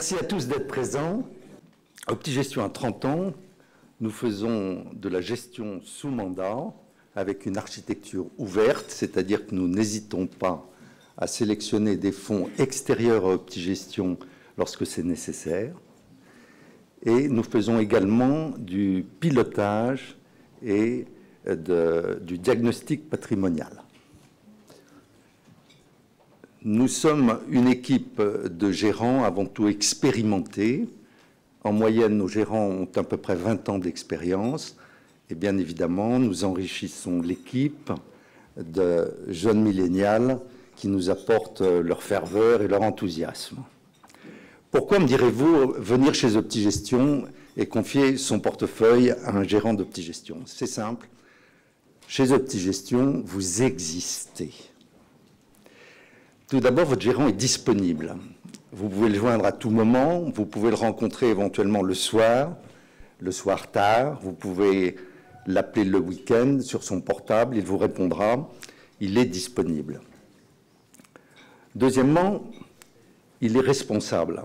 Merci à tous d'être présents. Optigestion a 30 ans. Nous faisons de la gestion sous mandat avec une architecture ouverte, c'est-à-dire que nous n'hésitons pas à sélectionner des fonds extérieurs à Optigestion lorsque c'est nécessaire. Et nous faisons également du pilotage et du diagnostic patrimonial. Nous sommes une équipe de gérants avant tout expérimentés. En moyenne, nos gérants ont à peu près 20 ans d'expérience. Et bien évidemment, nous enrichissons l'équipe de jeunes millénials qui nous apportent leur ferveur et leur enthousiasme. Pourquoi, me direz-vous, venir chez Optigestion et confier son portefeuille à un gérant d'Optigestion? C'est simple. Chez Optigestion, vous existez. Tout d'abord, votre gérant est disponible. Vous pouvez le joindre à tout moment. Vous pouvez le rencontrer éventuellement le soir tard. Vous pouvez l'appeler le week-end sur son portable. Il vous répondra. Il est disponible. Deuxièmement, il est responsable.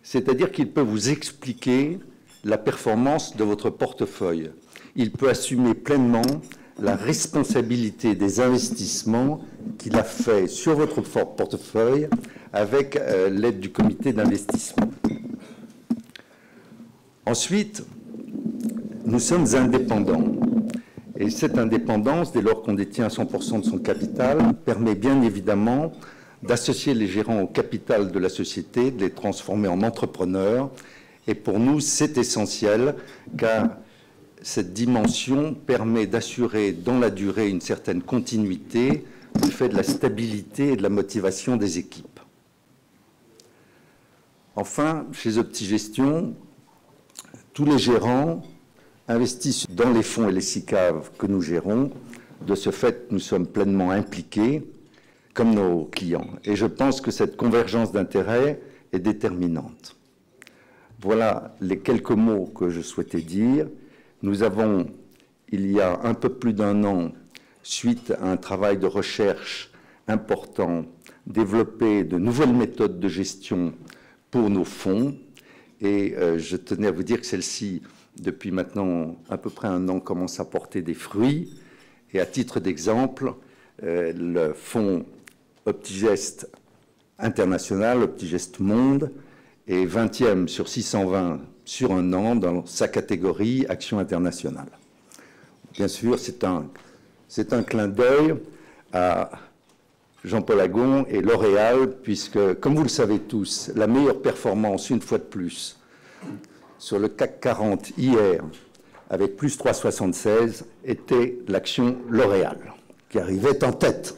C'est-à-dire qu'il peut vous expliquer la performance de votre portefeuille. Il peut assumer pleinement la responsabilité des investissements qu'il a fait sur votre portefeuille avec l'aide du comité d'investissement. Ensuite, nous sommes indépendants. Et cette indépendance, dès lors qu'on détient 100% de son capital, permet bien évidemment d'associer les gérants au capital de la société, de les transformer en entrepreneurs. Et pour nous, c'est essentiel, car cette dimension permet d'assurer dans la durée une certaine continuité du fait de la stabilité et de la motivation des équipes. Enfin, chez Optigestion, tous les gérants investissent dans les fonds et les SICAV que nous gérons. De ce fait, nous sommes pleinement impliqués comme nos clients. Et je pense que cette convergence d'intérêts est déterminante. Voilà les quelques mots que je souhaitais dire. Nous avons, il y a un peu plus d'un an, suite à un travail de recherche important, développé de nouvelles méthodes de gestion pour nos fonds. Et je tenais à vous dire que celle-ci, depuis maintenant à peu près un an, commence à porter des fruits. Et à titre d'exemple, le fonds Optigest International, Optigest Monde, est 20e sur 620 sur un an dans sa catégorie Action internationale. Bien sûr, c'est un clin d'œil à Jean-Paul Agon et L'Oréal, puisque, comme vous le savez tous, la meilleure performance, une fois de plus, sur le CAC 40 hier, avec plus 3,76, était l'action L'Oréal, qui arrivait en tête.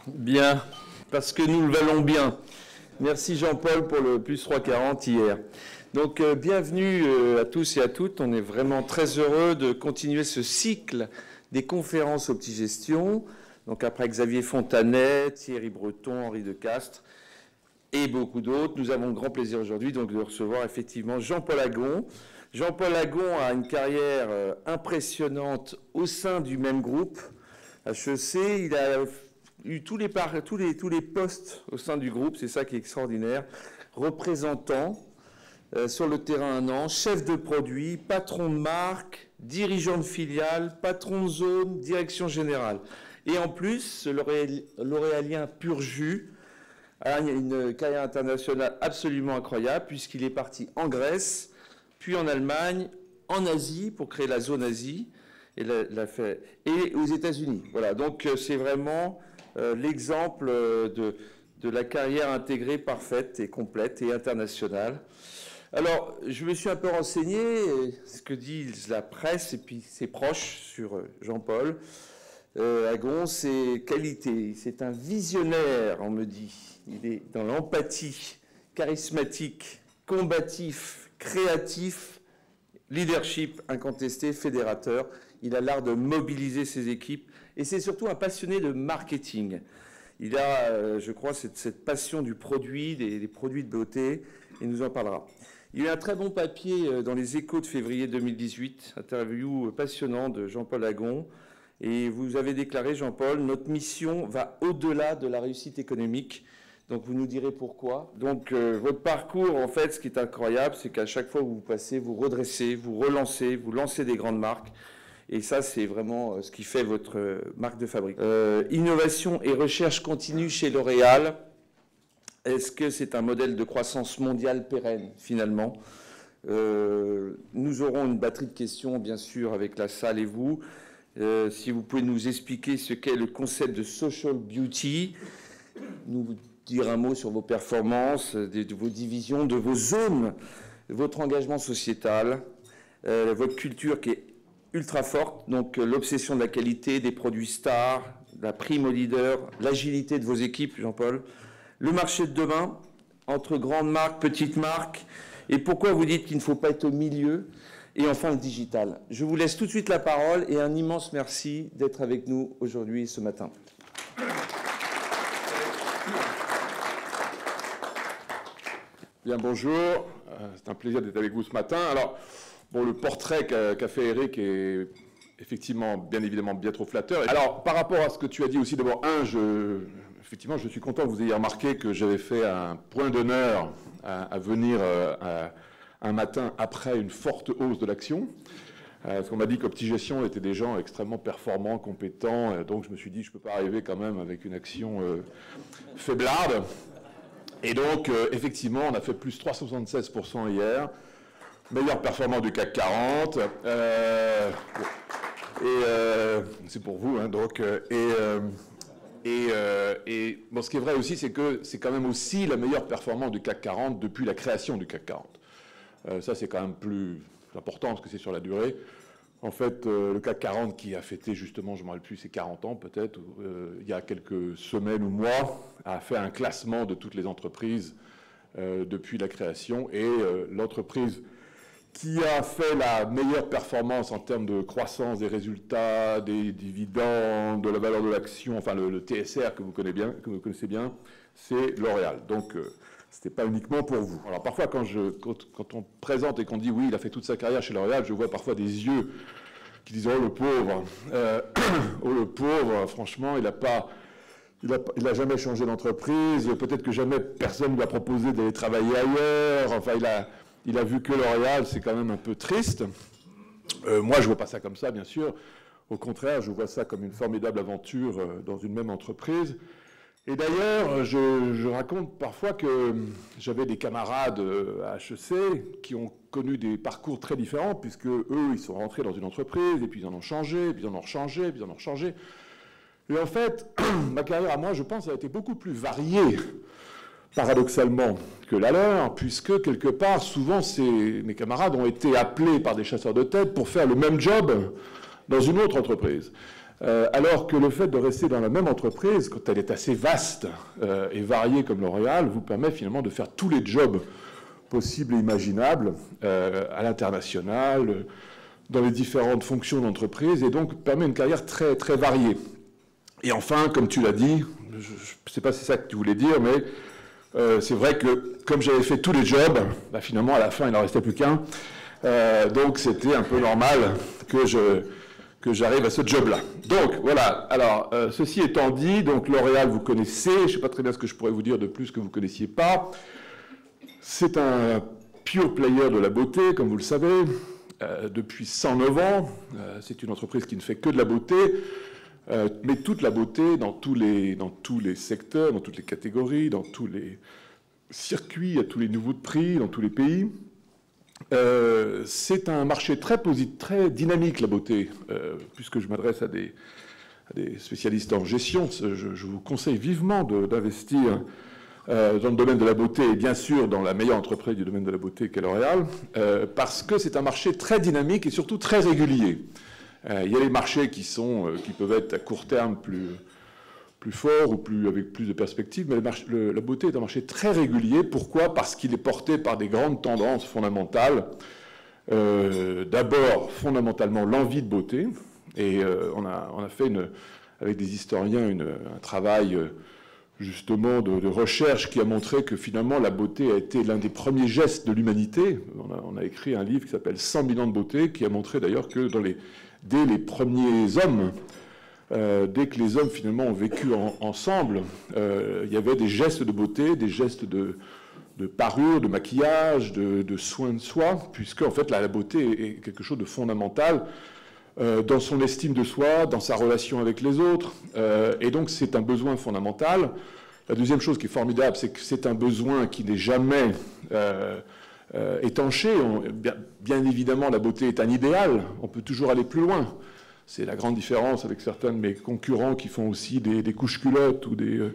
Bien, parce que nous le valons bien. Merci Jean-Paul pour le plus 3,40 hier. Donc bienvenue à tous et à toutes. On est vraiment très heureux de continuer ce cycle des conférences Optigestion. Donc après Xavier Fontanet, Thierry Breton, Henri Decastre et beaucoup d'autres, nous avons grand plaisir aujourd'hui donc de recevoir effectivement Jean-Paul Agon. Jean-Paul Agon a une carrière impressionnante au sein du même groupe HEC. Il a eu tous les postes au sein du groupe, c'est ça qui est extraordinaire. Représentant sur le terrain un an, chef de produit, patron de marque, dirigeant de filiale, patron de zone, direction générale. Et en plus, ce L'Oréalien pur jus a une carrière internationale absolument incroyable puisqu'il est parti en Grèce, puis en Allemagne, en Asie pour créer la zone Asie et aux États-Unis. Voilà, donc c'est vraiment l'exemple de la carrière intégrée parfaite et complète et internationale. Alors, je me suis un peu renseigné, ce que dit la presse et puis ses proches sur Jean-Paul Agon, ses qualités. C'est un visionnaire, on me dit. Il est dans l'empathie, charismatique, combatif, créatif, leadership incontesté, fédérateur. Il a l'art de mobiliser ses équipes et c'est surtout un passionné de marketing. Il a, je crois, cette passion du produit, des produits de beauté, et il nous en parlera. Il y a eu un très bon papier dans les Échos de février 2018, interview passionnant de Jean-Paul Agon. Et vous avez déclaré, Jean-Paul, notre mission va au-delà de la réussite économique. Donc vous nous direz pourquoi. Donc votre parcours, en fait, ce qui est incroyable, c'est qu'à chaque fois que vous passez, vous redressez, vous relancez, vous lancez des grandes marques. Et ça, c'est vraiment ce qui fait votre marque de fabrique. Innovation et recherche continue chez L'Oréal. Est-ce que c'est un modèle de croissance mondiale pérenne, finalement? Nous aurons une batterie de questions, bien sûr, avec la salle et vous. Si vous pouvez nous expliquer ce qu'est le concept de social beauty, nous dire un mot sur vos performances, de vos divisions, de vos zones, votre engagement sociétal, votre culture qui est ultra forte, donc l'obsession de la qualité, des produits stars, la prime au leader, l'agilité de vos équipes, Jean-Paul, le marché de demain, entre grandes marques, petites marques, et pourquoi vous dites qu'il ne faut pas être au milieu, et enfin le digital. Je vous laisse tout de suite la parole et un immense merci d'être avec nous aujourd'hui et ce matin. Bien, bonjour, c'est un plaisir d'être avec vous ce matin. Alors, bon, le portrait qu'a fait Eric est effectivement, bien évidemment, bien trop flatteur. Alors, par rapport à ce que tu as dit aussi, d'abord, effectivement, je suis content que vous ayez remarqué que j'avais fait un point d'honneur à venir un matin après une forte hausse de l'action. Parce qu'on m'a dit qu'Optigestion étaient des gens extrêmement performants, compétents, donc je me suis dit, je ne peux pas arriver quand même avec une action faiblarde. Et donc, effectivement, on a fait plus 376% hier, meilleure performance du CAC 40, c'est pour vous, hein, donc, bon, ce qui est vrai aussi, c'est que c'est quand même aussi la meilleure performance du CAC 40 depuis la création du CAC 40. Ça, c'est quand même plus important parce que c'est sur la durée. En fait, le CAC 40 qui a fêté justement, je ne me rappelle plus, c'est 40 ans peut-être, il y a quelques semaines ou mois, a fait un classement de toutes les entreprises depuis la création. Et l'entreprise qui a fait la meilleure performance en termes de croissance des résultats, des dividendes, de la valeur de l'action, enfin le TSR que vous connaissez bien, c'est L'Oréal. Donc, ce n'était pas uniquement pour vous. Alors parfois, quand on présente et qu'on dit oui, il a fait toute sa carrière chez L'Oréal, je vois parfois des yeux qui disent oh le pauvre, oh le pauvre, franchement, il n'a jamais changé d'entreprise, peut-être que jamais personne ne lui a proposé d'aller travailler ailleurs, enfin il a vu que L'Oréal, c'est quand même un peu triste. Moi, je ne vois pas ça comme ça, bien sûr. Au contraire, je vois ça comme une formidable aventure dans une même entreprise. Et d'ailleurs, je raconte parfois que j'avais des camarades à HEC qui ont connu des parcours très différents, puisque eux, ils sont rentrés dans une entreprise, et puis ils en ont changé, puis ils en ont rechangé, puis ils en ont rechangé. Et en fait, ma carrière à moi, je pense, a été beaucoup plus variée, paradoxalement, que la leur, puisque quelque part, souvent, mes camarades ont été appelés par des chasseurs de tête pour faire le même job dans une autre entreprise. Alors que le fait de rester dans la même entreprise, quand elle est assez vaste et variée comme L'Oréal, vous permet finalement de faire tous les jobs possibles et imaginables à l'international, dans les différentes fonctions d'entreprise, et donc permet une carrière très, très variée. Et enfin, comme tu l'as dit, je ne sais pas si c'est ça que tu voulais dire, mais c'est vrai que comme j'avais fait tous les jobs, bah, finalement à la fin il n'en restait plus qu'un, donc c'était un peu normal que j'arrive à ce job-là. Donc, voilà. Alors, ceci étant dit, donc L'Oréal, vous connaissez. Je ne sais pas très bien ce que je pourrais vous dire de plus que vous ne connaissiez pas. C'est un pure player de la beauté, comme vous le savez, depuis 109 ans. C'est une entreprise qui ne fait que de la beauté, mais toute la beauté dans tous les secteurs, dans toutes les catégories, dans tous les circuits, à tous les niveaux de prix, dans tous les pays. C'est un marché très dynamique, la beauté, puisque je m'adresse à des spécialistes en gestion. Je vous conseille vivement d'investir dans le domaine de la beauté, et bien sûr dans la meilleure entreprise du domaine de la beauté qu'est L'Oréal, parce que c'est un marché très dynamique et surtout très régulier. Il y a les marchés qui peuvent être à court terme plus fort ou avec plus de perspectives, mais la beauté est un marché très régulier. Pourquoi ? Parce qu'il est porté par des grandes tendances fondamentales. D'abord, fondamentalement, l'envie de beauté. Et on a fait, avec des historiens, un travail justement de recherche qui a montré que finalement la beauté a été l'un des premiers gestes de l'humanité. On a écrit un livre qui s'appelle « 100 000 ans de beauté », qui a montré d'ailleurs que dès les premiers hommes, dès que les hommes finalement ont vécu ensemble, il y avait des gestes de beauté, des gestes de parure, de maquillage, de soins de soi, puisque en fait la beauté est quelque chose de fondamental dans son estime de soi, dans sa relation avec les autres, et donc c'est un besoin fondamental. La deuxième chose qui est formidable, c'est que c'est un besoin qui n'est jamais étanché. Bien évidemment, la beauté est un idéal, on peut toujours aller plus loin. C'est la grande différence avec certains de mes concurrents qui font aussi des couches-culottes ou des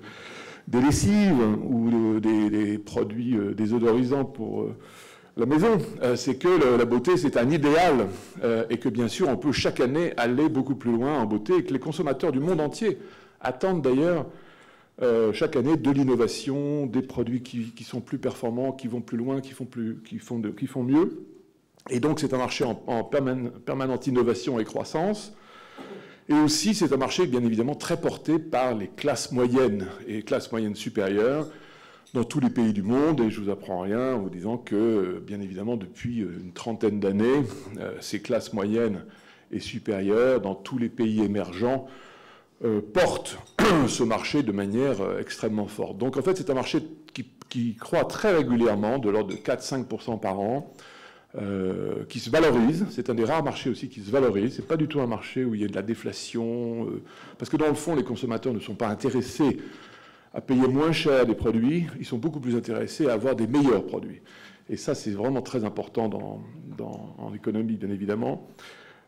lessives ou des produits désodorisants pour la maison. C'est que la beauté, c'est un idéal et que bien sûr, on peut chaque année aller beaucoup plus loin en beauté et que les consommateurs du monde entier attendent d'ailleurs chaque année de l'innovation, des produits qui sont plus performants, qui vont plus loin, qui font mieux. Et donc, c'est un marché en permanente innovation et croissance. Et aussi, c'est un marché, bien évidemment, très porté par les classes moyennes et classes moyennes supérieures dans tous les pays du monde. Et je ne vous apprends rien en vous disant que, bien évidemment, depuis une trentaine d'années, ces classes moyennes et supérieures dans tous les pays émergents portent ce marché de manière extrêmement forte. Donc, en fait, c'est un marché qui croît très régulièrement, de l'ordre de 4-5% par an, qui se valorise. C'est un des rares marchés aussi qui se valorise. Ce n'est pas du tout un marché où il y a de la déflation, parce que dans le fond, les consommateurs ne sont pas intéressés à payer moins cher des produits, ils sont beaucoup plus intéressés à avoir des meilleurs produits. Et ça, c'est vraiment très important en économie, bien évidemment.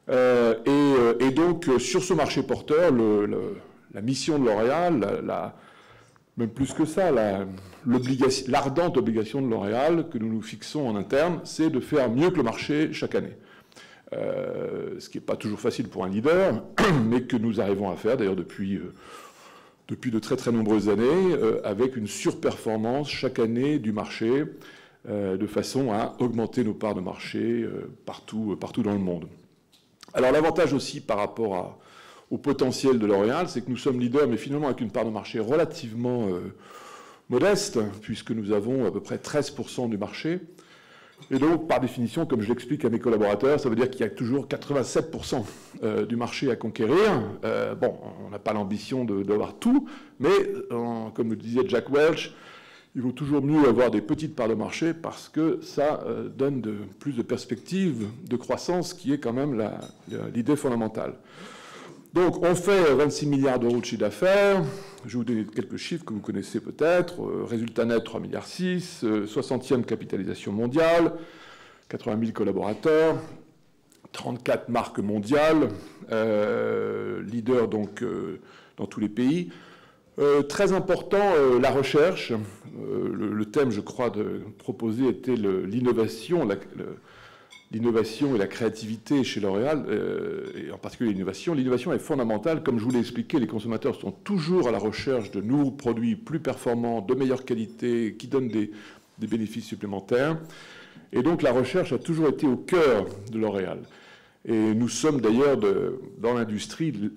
Et donc, sur ce marché porteur, la mission de L'Oréal, même plus que ça, l'ardente obligation de L'Oréal que nous nous fixons en interne, c'est de faire mieux que le marché chaque année. Ce qui n'est pas toujours facile pour un leader, mais que nous arrivons à faire, d'ailleurs depuis de très très nombreuses années, avec une surperformance chaque année du marché, de façon à augmenter nos parts de marché partout dans le monde. Alors l'avantage aussi par rapport au potentiel de L'Oréal, c'est que nous sommes leaders, mais finalement avec une part de marché relativement modeste, puisque nous avons à peu près 13% du marché. Et donc, par définition, comme je l'explique à mes collaborateurs, ça veut dire qu'il y a toujours 87% du marché à conquérir. Bon, on n'a pas l'ambition d'avoir tout, mais comme le disait Jack Welch, il vaut toujours mieux avoir des petites parts de marché parce que ça donne plus de perspectives de croissance, qui est quand même l'idée fondamentale. Donc, on fait 26 milliards d'euros de chiffre d'affaires. Je vais vous donner quelques chiffres que vous connaissez peut-être. Résultat net, 3,6 milliards, 60e capitalisation mondiale, 80 000 collaborateurs, 34 marques mondiales, leader donc dans tous les pays. Très important, la recherche. Le thème, je crois, proposé était l'innovation, l'innovation et la créativité chez L'Oréal, et en particulier l'innovation. L'innovation est fondamentale. Comme je vous l'ai expliqué, les consommateurs sont toujours à la recherche de nouveaux produits plus performants, de meilleure qualité, qui donnent des bénéfices supplémentaires. Et donc la recherche a toujours été au cœur de L'Oréal. Et nous sommes d'ailleurs, dans l'industrie,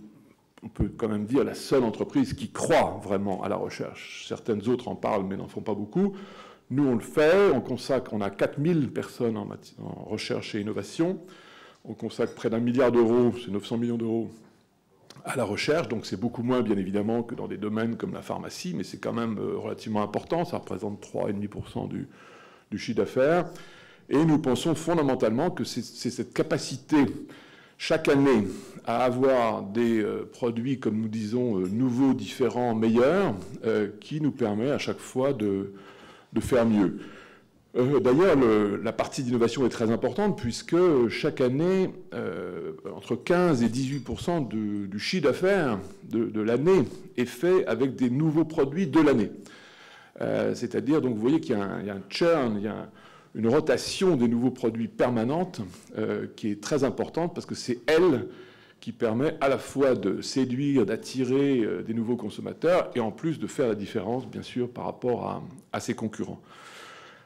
on peut quand même dire la seule entreprise qui croit vraiment à la recherche. Certaines autres en parlent, mais n'en font pas beaucoup. Nous, on le fait, on a 4000 personnes en recherche et innovation, on consacre près d'1 milliard d'euros, c'est 900 millions d'euros, à la recherche, donc c'est beaucoup moins, bien évidemment, que dans des domaines comme la pharmacie, mais c'est quand même relativement important, ça représente 3,5% du chiffre d'affaires, et nous pensons fondamentalement que c'est cette capacité, chaque année, à avoir des produits, comme nous disons, nouveaux, différents, meilleurs, qui nous permet à chaque fois de faire mieux. D'ailleurs, la partie d'innovation est très importante puisque chaque année, entre 15 et 18% du chiffre d'affaires de l'année est fait avec des nouveaux produits de l'année. C'est-à-dire, donc, vous voyez qu'il y a un churn, il y a une rotation des nouveaux produits permanente qui est très importante parce que c'est elle qui permet à la fois de séduire, d'attirer des nouveaux consommateurs et en plus de faire la différence, bien sûr, par rapport à ses concurrents.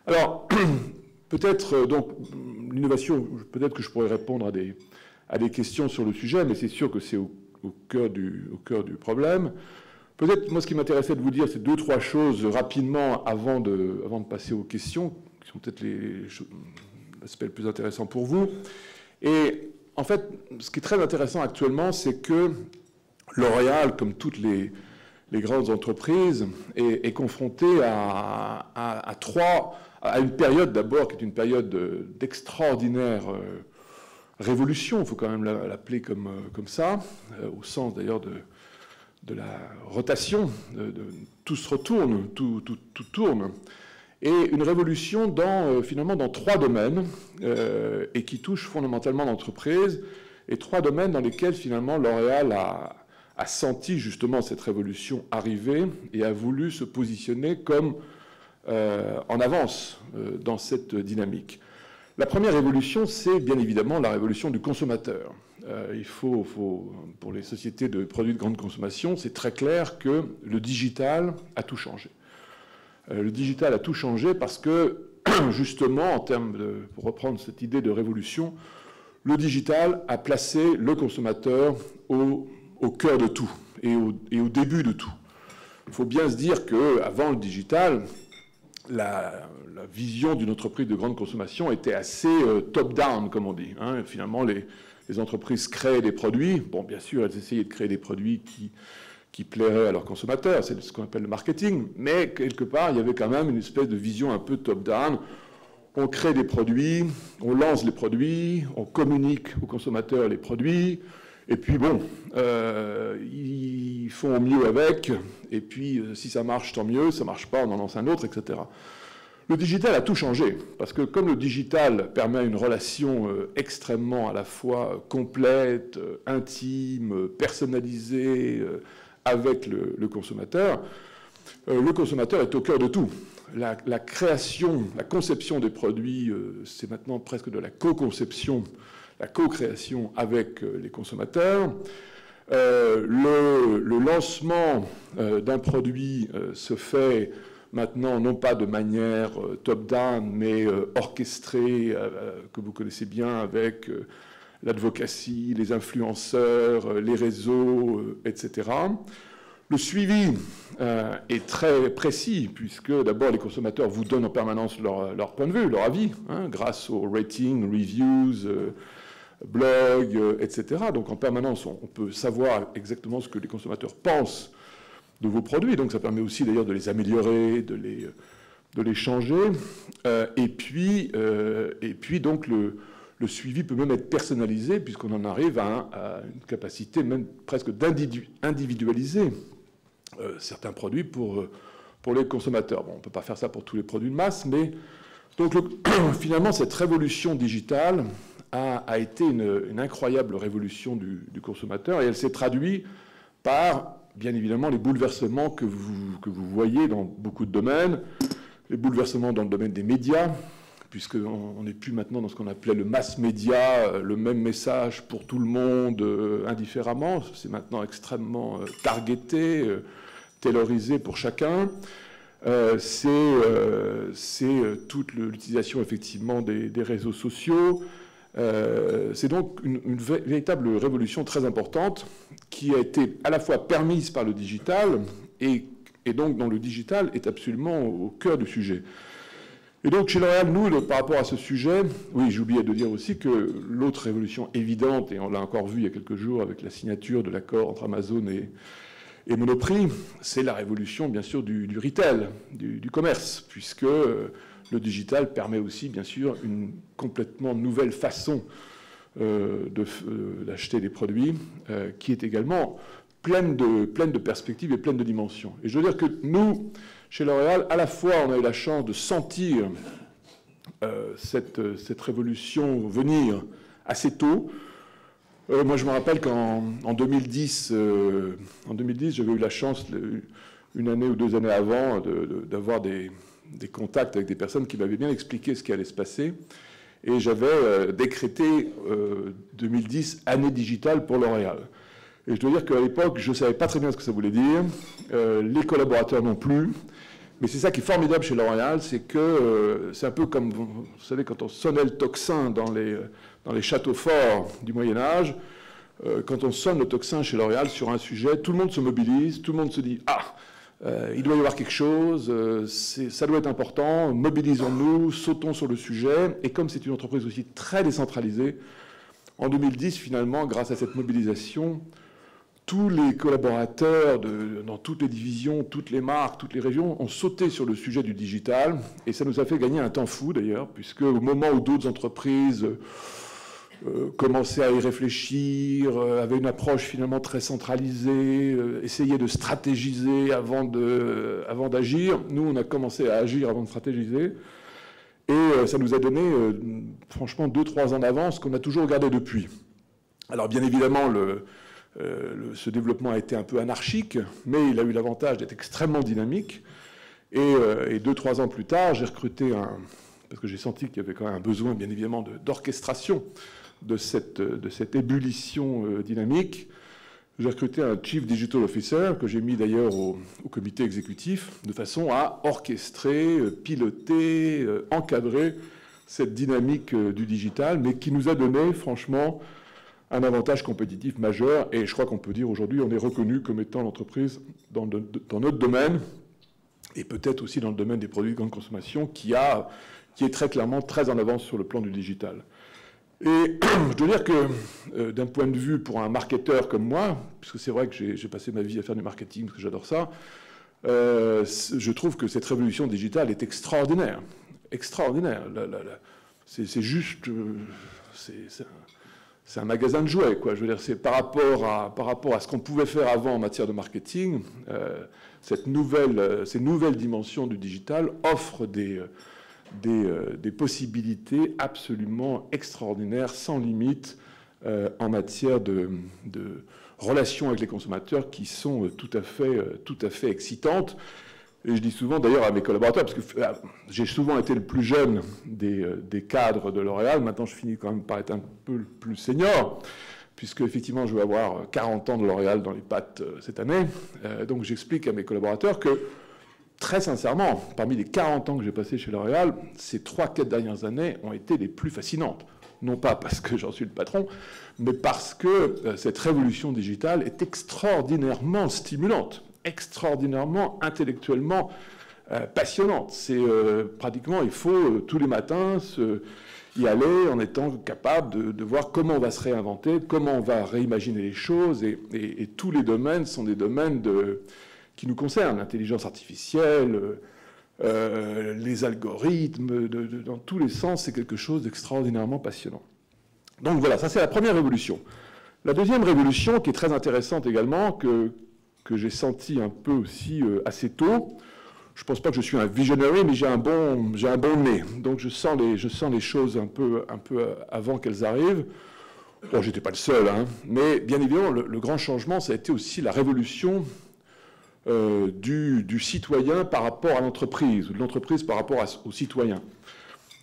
Alors, peut-être, donc, l'innovation, peut-être que je pourrais répondre à des questions sur le sujet, mais c'est sûr que c'est au cœur du problème. Peut-être, moi, ce qui m'intéressait de vous dire, c'est 2-3 choses rapidement avant de passer aux questions, qui sont peut-être l'aspect le plus intéressant pour vous. Et en fait, ce qui est très intéressant actuellement, c'est que L'Oréal, comme toutes les grandes entreprises, est confronté à une période d'abord qui est une période d'extraordinaire révolution, il faut quand même l'appeler comme ça, au sens d'ailleurs de la rotation, tout se retourne, tout tourne, et une révolution finalement dans 3 domaines, et qui touche fondamentalement l'entreprise, et 3 domaines dans lesquels finalement L'Oréal a senti justement cette révolution arriver et a voulu se positionner comme en avance dans cette dynamique. La première révolution, c'est bien évidemment la révolution du consommateur. Il faut, pour les sociétés de produits de grande consommation, c'est très clair que le digital a tout changé. Le digital a tout changé parce que, justement, pour reprendre cette idée de révolution, le digital a placé le consommateur au cœur de tout et au début de tout. Il faut bien se dire qu'avant le digital, la vision d'une entreprise de grande consommation était assez top-down, comme on dit. Hein. Finalement, les entreprises créaient des produits. Bon, bien sûr, elles essayaient de créer des produits qui plairaient à leurs consommateurs. C'est ce qu'on appelle le marketing. Mais quelque part, il y avait quand même une espèce de vision un peu top-down. On crée des produits, on lance les produits, on communique aux consommateurs les produits. Et puis bon, ils font au mieux avec, et puis si ça marche, tant mieux, ça ne marche pas, on en lance un autre, etc. Le digital a tout changé, parce que comme le digital permet une relation extrêmement à la fois complète, intime, personnalisée avec le consommateur est au cœur de tout. La création, la conception des produits, c'est maintenant presque de la co-conception, la co-création avec les consommateurs. Le lancement d'un produit se fait maintenant non pas de manière top-down, mais orchestrée, que vous connaissez bien, avec l'advocacy, les influenceurs, les réseaux, etc. Le suivi est très précis, puisque d'abord les consommateurs vous donnent en permanence leur point de vue, leur avis, hein, grâce aux ratings, reviews, blogs, etc. Donc en permanence, on peut savoir exactement ce que les consommateurs pensent de vos produits. Donc ça permet aussi d'ailleurs de les améliorer, de les changer. Et puis donc le suivi peut même être personnalisé, puisqu'on en arrive à une capacité même presque d'individualiser certains produits pour les consommateurs. Bon, on ne peut pas faire ça pour tous les produits de masse, mais donc finalement cette révolution digitale a été une incroyable révolution du consommateur, et elle s'est traduite par, bien évidemment, les bouleversements que vous voyez dans beaucoup de domaines, les bouleversements dans le domaine des médias, puisqu'on n'est plus maintenant dans ce qu'on appelait le mass média, le même message pour tout le monde indifféremment, c'est maintenant extrêmement targeté, taylorisé pour chacun. C'est toute l'utilisation effectivement des réseaux sociaux. C'est donc une véritable révolution très importante qui a été à la fois permise par le digital et donc dont le digital est absolument au cœur du sujet. Et donc chez L'Oréal, nous, par rapport à ce sujet, oui, j'ai oublié de dire aussi que l'autre révolution évidente, et on l'a encore vu il y a quelques jours avec la signature de l'accord entre Amazon et Monoprix, c'est la révolution bien sûr du retail, du commerce, puisque le digital permet aussi, bien sûr, une complètement nouvelle façon d'acheter des produits, qui est également pleine de perspectives et pleine de dimensions. Et je veux dire que nous, chez L'Oréal, à la fois, on a eu la chance de sentir cette révolution venir assez tôt. Moi, je me rappelle qu'en 2010, j'avais eu la chance, une année ou 2 années avant, d'avoir des contacts avec des personnes qui m'avaient bien expliqué ce qui allait se passer. Et j'avais décrété 2010 année digitale pour L'Oréal. Et je dois dire qu'à l'époque, je ne savais pas très bien ce que ça voulait dire, les collaborateurs non plus. Mais c'est ça qui est formidable chez L'Oréal, c'est que c'est un peu comme, vous savez, quand on sonnait le tocsin dans les châteaux forts du Moyen-Âge, quand on sonne le tocsin chez L'Oréal sur un sujet, tout le monde se mobilise, tout le monde se dit « Ah, il doit y avoir quelque chose, ça doit être important, mobilisons-nous, sautons sur le sujet ». Et comme c'est une entreprise aussi très décentralisée, en 2010, finalement, grâce à cette mobilisation, tous les collaborateurs dans toutes les divisions, toutes les marques, toutes les régions ont sauté sur le sujet du digital. Et ça nous a fait gagner un temps fou, d'ailleurs, puisque au moment où d'autres entreprises commençaient à y réfléchir, avaient une approche finalement très centralisée, essayaient de stratégiser avant d'agir, nous, on a commencé à agir avant de stratégiser. Et ça nous a donné, franchement, 2-3 ans d'avance qu'on a toujours gardé depuis. Alors, bien évidemment, ce développement a été un peu anarchique, mais il a eu l'avantage d'être extrêmement dynamique. Et 2-3 ans plus tard, j'ai recruté parce que j'ai senti qu'il y avait quand même un besoin, bien évidemment, d'orchestration de cette ébullition dynamique. J'ai recruté un Chief Digital Officer, que j'ai mis d'ailleurs au comité exécutif, de façon à orchestrer, piloter, encadrer cette dynamique du digital, mais qui nous a donné, franchement, un avantage compétitif majeur. Et je crois qu'on peut dire aujourd'hui, on est reconnu comme étant l'entreprise dans notre domaine, et peut-être aussi dans le domaine des produits de grande consommation, qui est très clairement très en avance sur le plan du digital. Et je dois dire que d'un point de vue pour un marketeur comme moi, puisque c'est vrai que j'ai passé ma vie à faire du marketing, parce que j'adore ça, je trouve que cette révolution digitale est extraordinaire. Extraordinaire. C'est juste... c'est un magasin de jouets, quoi. Je veux dire, c'est par rapport à ce qu'on pouvait faire avant en matière de marketing, ces nouvelles dimensions du digital offrent des possibilités absolument extraordinaires, sans limite, en matière de relations avec les consommateurs qui sont tout à fait excitantes. Et je dis souvent d'ailleurs à mes collaborateurs, parce que j'ai souvent été le plus jeune des cadres de L'Oréal, maintenant je finis quand même par être un peu le plus senior, puisque effectivement je vais avoir 40 ans de L'Oréal dans les pattes cette année. Donc j'explique à mes collaborateurs que, très sincèrement, parmi les 40 ans que j'ai passés chez L'Oréal, ces 3-4 dernières années ont été les plus fascinantes. Non pas parce que j'en suis le patron, mais parce que cette révolution digitale est extraordinairement stimulante, extraordinairement intellectuellement passionnante. C'est pratiquement, il faut tous les matins y aller en étant capable de voir comment on va se réinventer, comment on va réimaginer les choses, et tous les domaines sont des domaines qui nous concernent, l'intelligence artificielle, les algorithmes, dans tous les sens, c'est quelque chose d'extraordinairement passionnant. Donc voilà, ça c'est la première révolution. La deuxième révolution, qui est très intéressante également, que j'ai senti un peu aussi assez tôt, je ne pense pas que je suis un visionary, mais j'ai un bon nez, donc je sens les choses un peu avant qu'elles arrivent. Bon, je n'étais pas le seul, hein, mais bien évidemment, le grand changement, ça a été aussi la révolution du citoyen par rapport à l'entreprise, ou de l'entreprise par rapport au citoyen.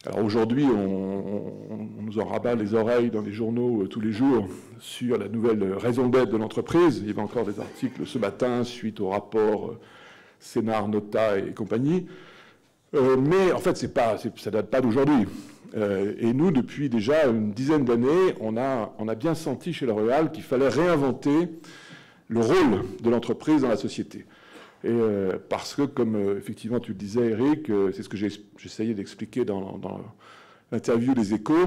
Alors aujourd'hui, on nous en rabat les oreilles dans les journaux tous les jours sur la nouvelle raison d'être de l'entreprise. Il y avait encore des articles ce matin suite au rapport Sénart, Nota et compagnie. Mais en fait, ça date pas d'aujourd'hui. Et nous, depuis déjà une dizaine d'années, on a bien senti chez L'Oréal qu'il fallait réinventer le rôle de l'entreprise dans la société. Et parce que, comme effectivement tu le disais, Eric, c'est ce que j'essayais d'expliquer dans l'interview des Échos,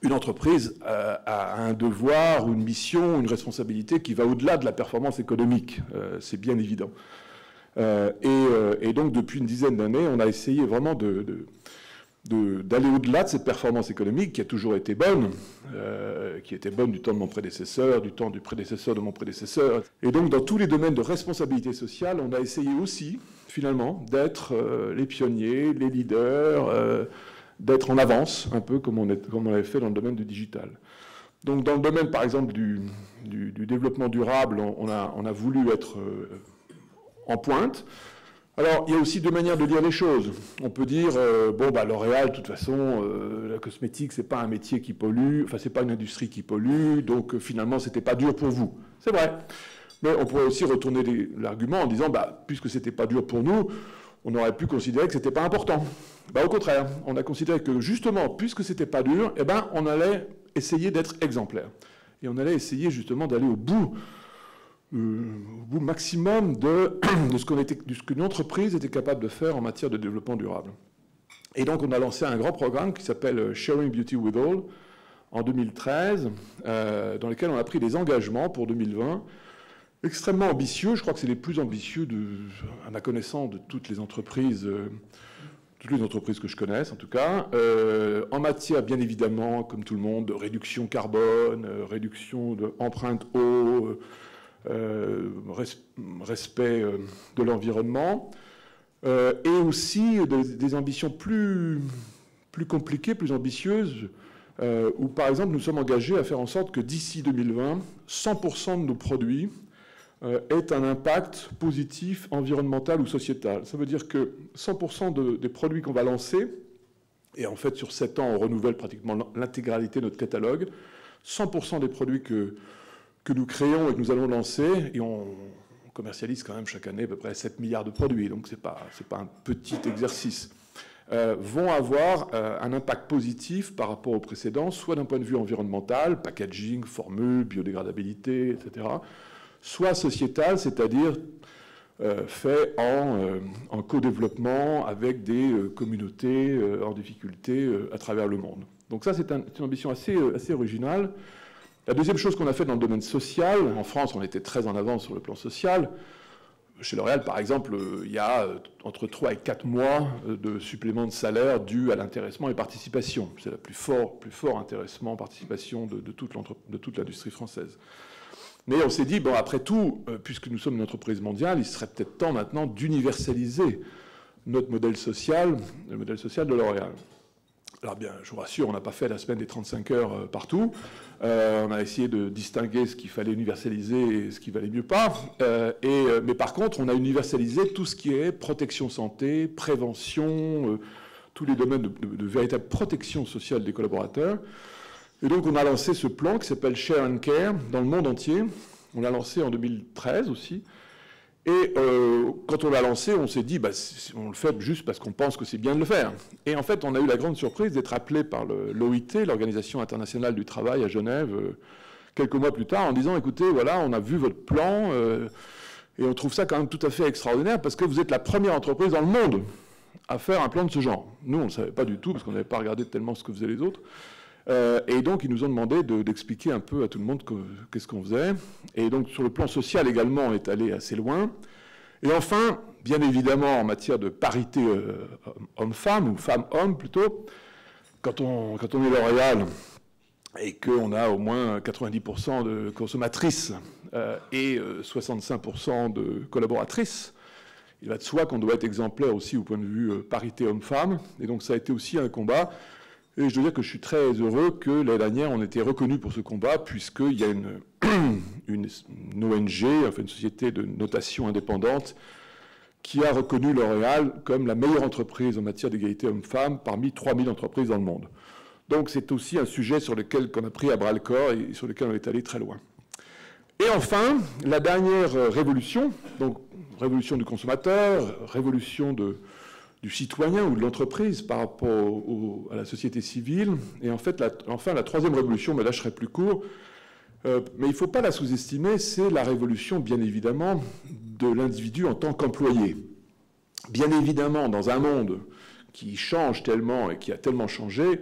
une entreprise a un devoir, une mission, une responsabilité qui va au-delà de la performance économique, c'est bien évident. Et donc, depuis une dizaine d'années, on a essayé vraiment d'aller au-delà de cette performance économique qui a toujours été bonne, qui était bonne du temps de mon prédécesseur, du temps du prédécesseur de mon prédécesseur. Et donc, dans tous les domaines de responsabilité sociale, on a essayé aussi, finalement, d'être les pionniers, les leaders, d'être en avance, un peu comme on avait fait dans le domaine du digital. Donc, dans le domaine, par exemple, du développement durable, on a voulu être en pointe. Alors, il y a aussi deux manières de dire les choses. On peut dire, L'Oréal, de toute façon, la cosmétique, c'est pas un métier qui pollue, enfin, c'est pas une industrie qui pollue, donc finalement, c'était pas dur pour vous. C'est vrai. Mais on pourrait aussi retourner l'argument en disant, puisque c'était pas dur pour nous, on aurait pu considérer que c'était pas important. Au contraire, on a considéré que justement, puisque c'était pas dur, on allait essayer d'être exemplaire. Et on allait essayer justement d'aller au bout maximum de ce qu'une entreprise était capable de faire en matière de développement durable. Et donc, on a lancé un grand programme qui s'appelle Sharing Beauty with All en 2013, dans lequel on a pris des engagements pour 2020 extrêmement ambitieux. Je crois que c'est les plus ambitieux, à ma connaissance, de toutes les entreprises que je connaisse, en tout cas. En matière, bien évidemment, comme tout le monde, de réduction carbone, réduction d'empreinte eau, respect de l'environnement, et aussi des ambitions plus compliquées, plus ambitieuses, où, par exemple, nous sommes engagés à faire en sorte que d'ici 2020, 100% de nos produits aient un impact positif environnemental ou sociétal. Ça veut dire que 100% des produits qu'on va lancer, et en fait, sur 7 ans, on renouvelle pratiquement l'intégralité de notre catalogue, 100% des produits que nous créons et que nous allons lancer, et on commercialise quand même chaque année à peu près 7 milliards de produits, donc c'est pas un petit exercice, vont avoir un impact positif par rapport aux précédents, soit d'un point de vue environnemental, packaging, formule, biodégradabilité, etc., soit sociétal, c'est-à-dire fait en co-développement avec des communautés en difficulté à travers le monde. Donc ça, c'est une ambition assez originale. La deuxième chose qu'on a fait dans le domaine social, en France, on était très en avance sur le plan social. Chez L'Oréal, par exemple, il y a entre 3 et 4 mois de supplément de salaire dû à l'intéressement et participation. C'est le plus fort intéressement, participation de toute l'industrie française. Mais on s'est dit, bon, après tout, puisque nous sommes une entreprise mondiale, il serait peut-être temps maintenant d'universaliser notre modèle social, le modèle social de L'Oréal. Alors bien, je vous rassure, on n'a pas fait la semaine des 35 heures partout. On a essayé de distinguer ce qu'il fallait universaliser et ce qui valait mieux pas. Mais par contre, on a universalisé tout ce qui est protection santé, prévention, tous les domaines de véritable protection sociale des collaborateurs. Et donc, on a lancé ce plan qui s'appelle Share and Care dans le monde entier. On l'a lancé en 2013 aussi. Et quand on l'a lancé, on s'est dit, on le fait juste parce qu'on pense que c'est bien de le faire. Et en fait, on a eu la grande surprise d'être appelé par l'OIT, l'Organisation internationale du travail à Genève, quelques mois plus tard, en disant, écoutez, voilà, on a vu votre plan, et on trouve ça quand même tout à fait extraordinaire, parce que vous êtes la première entreprise dans le monde à faire un plan de ce genre. Nous, on ne le savait pas du tout, parce qu'on n'avait pas regardé tellement ce que faisaient les autres. Et donc, ils nous ont demandé d'expliquer un peu à tout le monde qu'est-ce qu'on faisait. Et donc, sur le plan social également, on est allé assez loin. Et enfin, bien évidemment, en matière de parité homme-femme, ou femme-homme plutôt, quand on est L'Oréal et qu'on a au moins 90% de consommatrices et 65% de collaboratrices, il va de soi qu'on doit être exemplaire aussi au point de vue parité homme-femme. Et donc, ça a été aussi un combat. Et je dois dire que je suis très heureux que l'année dernière, on ait été reconnu pour ce combat, puisqu'il y a une ONG, enfin une société de notation indépendante, qui a reconnu L'Oréal comme la meilleure entreprise en matière d'égalité homme-femme parmi 3000 entreprises dans le monde. Donc c'est aussi un sujet sur lequel on a pris à bras-le-corps et sur lequel on est allé très loin. Et enfin, la dernière révolution, donc révolution du consommateur, révolution du citoyen ou de l'entreprise par rapport à la société civile. Et en fait, enfin, la troisième révolution, mais là je serai plus court, mais il ne faut pas la sous-estimer, c'est la révolution, bien évidemment, de l'individu en tant qu'employé. Bien évidemment, dans un monde qui change tellement et qui a tellement changé,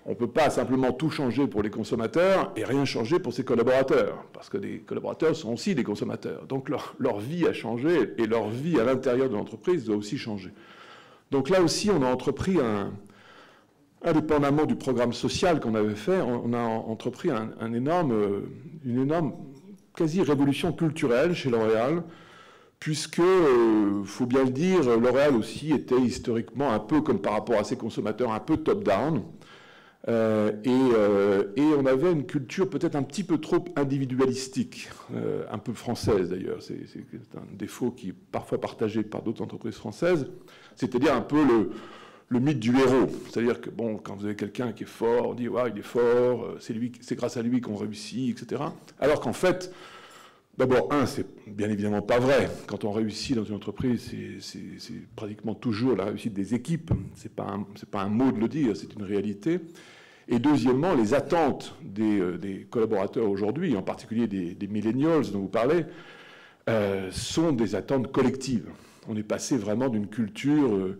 on ne peut pas simplement tout changer pour les consommateurs et rien changer pour ses collaborateurs, parce que les collaborateurs sont aussi des consommateurs. Donc leur vie a changé et leur vie à l'intérieur de l'entreprise doit aussi changer. Donc là aussi, on a entrepris, indépendamment du programme social qu'on avait fait, on a entrepris une énorme quasi-révolution culturelle chez L'Oréal, puisque, faut bien le dire, L'Oréal aussi était historiquement un peu, comme par rapport à ses consommateurs, un peu top-down. Et on avait une culture peut-être un petit peu trop individualistique, un peu française d'ailleurs. C'est un défaut qui est parfois partagé par d'autres entreprises françaises, c'est-à-dire un peu le mythe du héros. C'est-à-dire que bon, quand vous avez quelqu'un qui est fort, on dit ouais, il est fort, c'est grâce à lui qu'on réussit, etc. Alors qu'en fait, d'abord, c'est bien évidemment pas vrai. Quand on réussit dans une entreprise, c'est pratiquement toujours la réussite des équipes. C'est pas un mot de le dire, c'est une réalité. Et deuxièmement, les attentes des collaborateurs aujourd'hui, en particulier des millennials dont vous parlez, sont des attentes collectives. On est passé vraiment d'une culture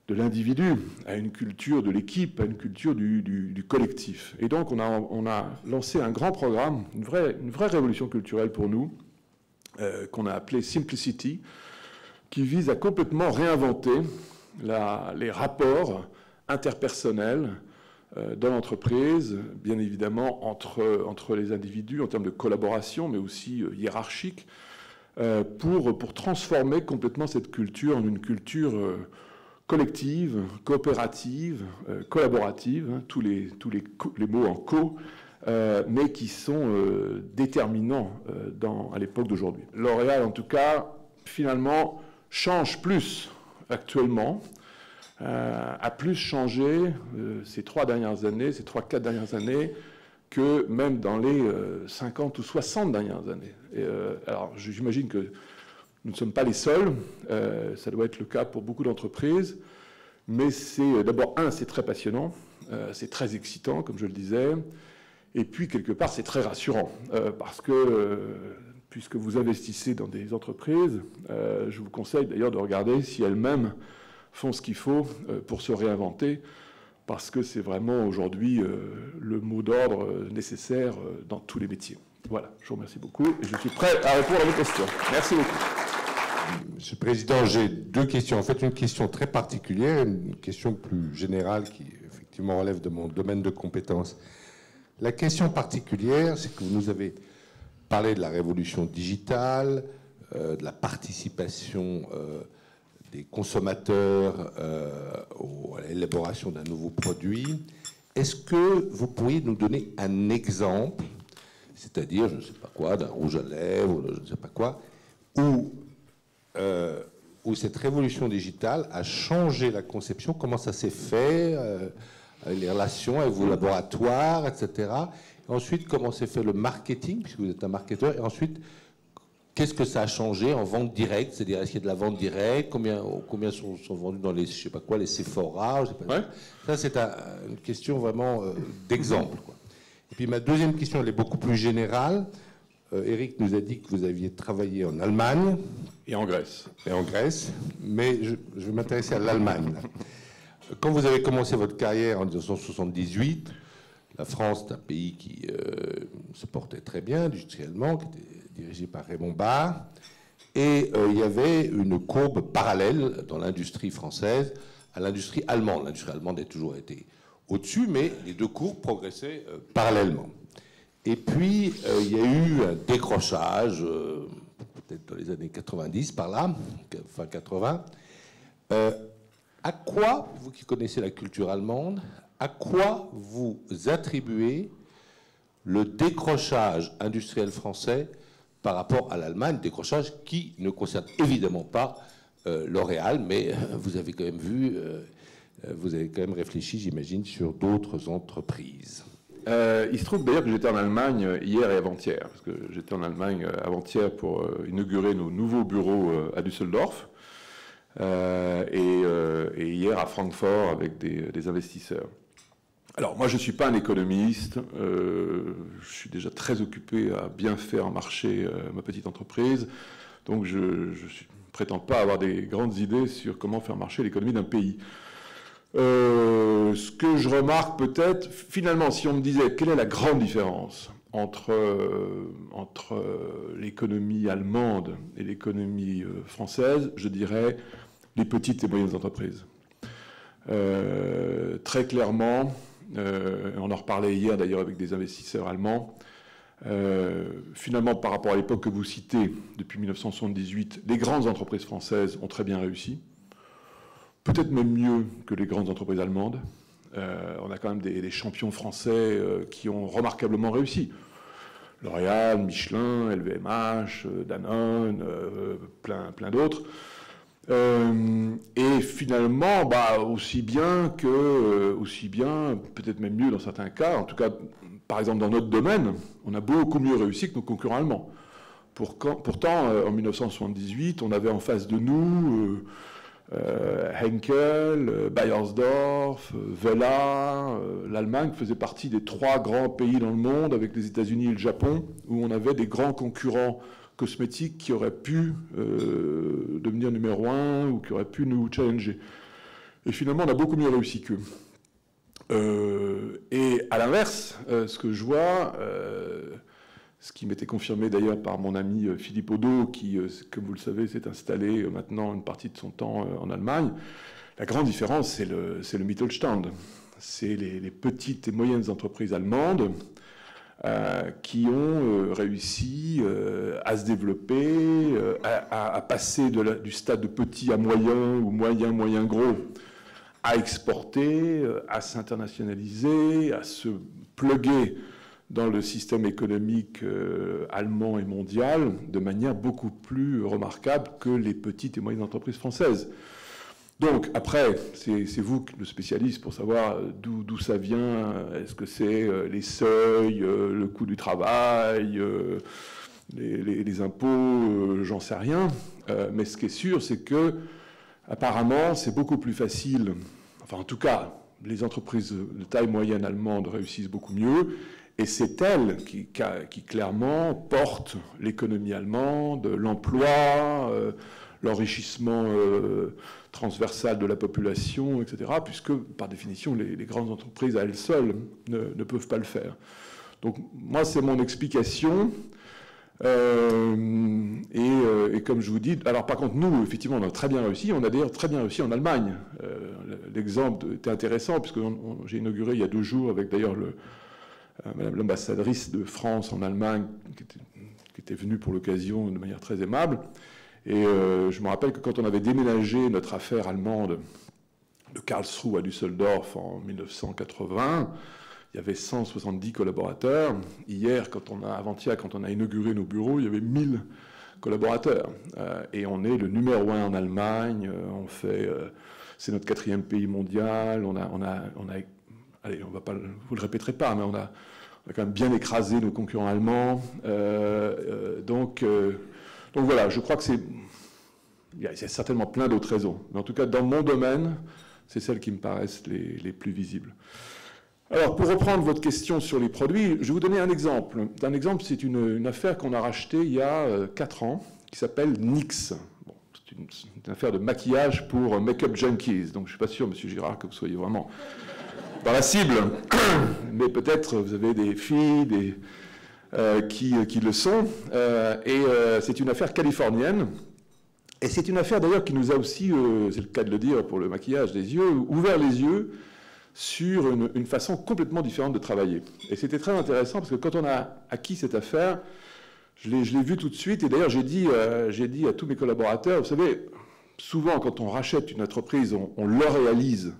de l'individu à une culture de l'équipe, à une culture du collectif. Et donc, on a lancé un grand programme, une vraie révolution culturelle pour nous, qu'on a appelé Simplicity, qui vise à complètement réinventer les rapports interpersonnels dans l'entreprise, bien évidemment entre les individus en termes de collaboration, mais aussi hiérarchique, pour transformer complètement cette culture en une culture collective, coopérative, collaborative, hein, tous les mots en co, mais qui sont déterminants à l'époque d'aujourd'hui. L'Oréal, en tout cas, finalement, change plus actuellement, a plus changé ces 3-4 dernières années, que même dans les 50 ou 60 dernières années. Alors, j'imagine que nous ne sommes pas les seuls, ça doit être le cas pour beaucoup d'entreprises, mais c'est d'abord, c'est très passionnant, c'est très excitant, comme je le disais, et puis, quelque part, c'est très rassurant, parce que, puisque vous investissez dans des entreprises, je vous conseille d'ailleurs de regarder si elles-mêmes font ce qu'il faut pour se réinventer, parce que c'est vraiment aujourd'hui le mot d'ordre nécessaire dans tous les métiers. Voilà, je vous remercie beaucoup et je suis prêt à répondre à vos questions. Merci beaucoup. Monsieur le Président, j'ai 2 questions. En fait, une question très particulière et une question plus générale qui, effectivement, relève de mon domaine de compétences. La question particulière, c'est que vous nous avez parlé de la révolution digitale, de la participation des consommateurs à l'élaboration d'un nouveau produit. Est-ce que vous pourriez nous donner un exemple, c'est-à-dire, je ne sais pas quoi, d'un rouge à lèvres, je ne sais pas quoi, où cette révolution digitale a changé la conception, comment ça s'est fait, avec les relations avec vos laboratoires, etc. Et ensuite, comment s'est fait le marketing, puisque vous êtes un marketeur, et ensuite, qu'est-ce que ça a changé en vente directe? C'est-à-dire, est-ce qu'il y a de la vente directe? Combien sont vendus dans les, je sais pas quoi, les Sephora? Je sais pas. Ouais. Ça, c'est une question vraiment d'exemple, quoi. Et puis, ma deuxième question, elle est beaucoup plus générale. Eric nous a dit que vous aviez travaillé en Allemagne. Et en Grèce. Et en Grèce. Mais je vais m'intéresser à l'Allemagne. Quand vous avez commencé votre carrière en 1978, la France est un pays qui se portait très bien industriellement, qui était dirigé par Raymond Barre, et il y avait une courbe parallèle dans l'industrie française à l'industrie allemande. L'industrie allemande a toujours été au-dessus, mais les 2 courbes progressaient parallèlement. Et puis, il y a eu un décrochage, peut-être dans les années 90, par là, fin 80. À quoi, vous qui connaissez la culture allemande, à quoi vous attribuez le décrochage industriel français par rapport à l'Allemagne, décrochage qui ne concerne évidemment pas L'Oréal, mais vous avez quand même vu, vous avez quand même réfléchi, j'imagine, sur d'autres entreprises. Il se trouve d'ailleurs que j'étais en Allemagne hier et avant-hier, parce que j'étais en Allemagne avant-hier pour inaugurer nos nouveaux bureaux à Düsseldorf, et hier à Francfort avec des investisseurs. Alors moi je ne suis pas un économiste, je suis déjà très occupé à bien faire marcher ma petite entreprise, donc je ne prétends pas avoir des grandes idées sur comment faire marcher l'économie d'un pays. Ce que je remarque peut-être, finalement, si on me disait quelle est la grande différence entre l'économie allemande et l'économie française, je dirais les petites et moyennes entreprises. Très clairement, on en reparlait hier d'ailleurs avec des investisseurs allemands, finalement par rapport à l'époque que vous citez, depuis 1978, les grandes entreprises françaises ont très bien réussi. Peut-être même mieux que les grandes entreprises allemandes. On a quand même des champions français qui ont remarquablement réussi. L'Oréal, Michelin, LVMH, Danone, plein d'autres. Et finalement, aussi bien, peut-être même mieux dans certains cas, en tout cas, par exemple dans notre domaine, on a beaucoup mieux réussi que nos concurrents allemands. Pourtant, en 1978, on avait en face de nous... Henkel, Beiersdorf, Wella, l'Allemagne faisait partie des 3 grands pays dans le monde, avec les États-Unis et le Japon, où on avait des grands concurrents cosmétiques qui auraient pu devenir numéro 1 ou qui auraient pu nous challenger. Et finalement, on a beaucoup mieux réussi qu'eux. Et à l'inverse, ce que je vois, ce qui m'était confirmé d'ailleurs par mon ami Philippe Odo, qui, comme vous le savez, s'est installé maintenant une partie de son temps en Allemagne. La grande différence, c'est le Mittelstand. C'est les petites et moyennes entreprises allemandes qui ont réussi à se développer, à passer du stade de petit à moyen ou moyen gros, à exporter, à s'internationaliser, à se pluguer dans le système économique allemand et mondial de manière beaucoup plus remarquable que les petites et moyennes entreprises françaises. Donc, après, c'est vous le spécialiste pour savoir d'où ça vient. Est-ce que c'est les seuils, le coût du travail, les impôts, j'en sais rien. Mais ce qui est sûr, c'est que, apparemment, c'est beaucoup plus facile. Enfin, en tout cas, les entreprises de taille moyenne allemandes réussissent beaucoup mieux. Et c'est elles qui clairement portent l'économie allemande, l'emploi, l'enrichissement transversal de la population, etc., puisque, par définition, les grandes entreprises, à elles seules, ne peuvent pas le faire. Donc, moi, c'est mon explication. Et comme je vous dis, alors par contre, nous, effectivement, on a très bien réussi. On a d'ailleurs très bien réussi en Allemagne. L'exemple était intéressant, puisque j'ai inauguré il y a 2 jours, avec d'ailleurs Madame l'ambassadrice de France en Allemagne, qui était venue pour l'occasion de manière très aimable. Et je me rappelle que quand on avait déménagé notre affaire allemande de Karlsruhe à Düsseldorf en 1980, il y avait 170 collaborateurs. Avant-hier, quand on a inauguré nos bureaux, il y avait 1000 collaborateurs. Et on est le numéro 1 en Allemagne. C'est notre 4e pays mondial. Allez, vous le répéterez pas, mais on a quand même bien écrasé nos concurrents allemands. Donc voilà, je crois que il y a certainement plein d'autres raisons. Mais en tout cas, dans mon domaine, c'est celles qui me paraissent les plus visibles. Alors, pour reprendre votre question sur les produits, je vais vous donner un exemple. Un exemple, c'est une affaire qu'on a rachetée il y a 4 ans, qui s'appelle NYX. Bon, c'est une affaire de maquillage pour Make-up Junkies. Donc, je ne suis pas sûr, Monsieur Girard, que vous soyez vraiment dans la cible. Mais peut-être vous avez des filles, qui le sont. C'est une affaire californienne. Et c'est une affaire d'ailleurs qui nous a aussi, c'est le cas de le dire pour le maquillage des yeux, ouvert les yeux sur une façon complètement différente de travailler. Et c'était très intéressant parce que quand on a acquis cette affaire, je l'ai vu tout de suite. Et d'ailleurs, j'ai dit à tous mes collaborateurs, vous savez, souvent quand on rachète une entreprise, on l'oréalise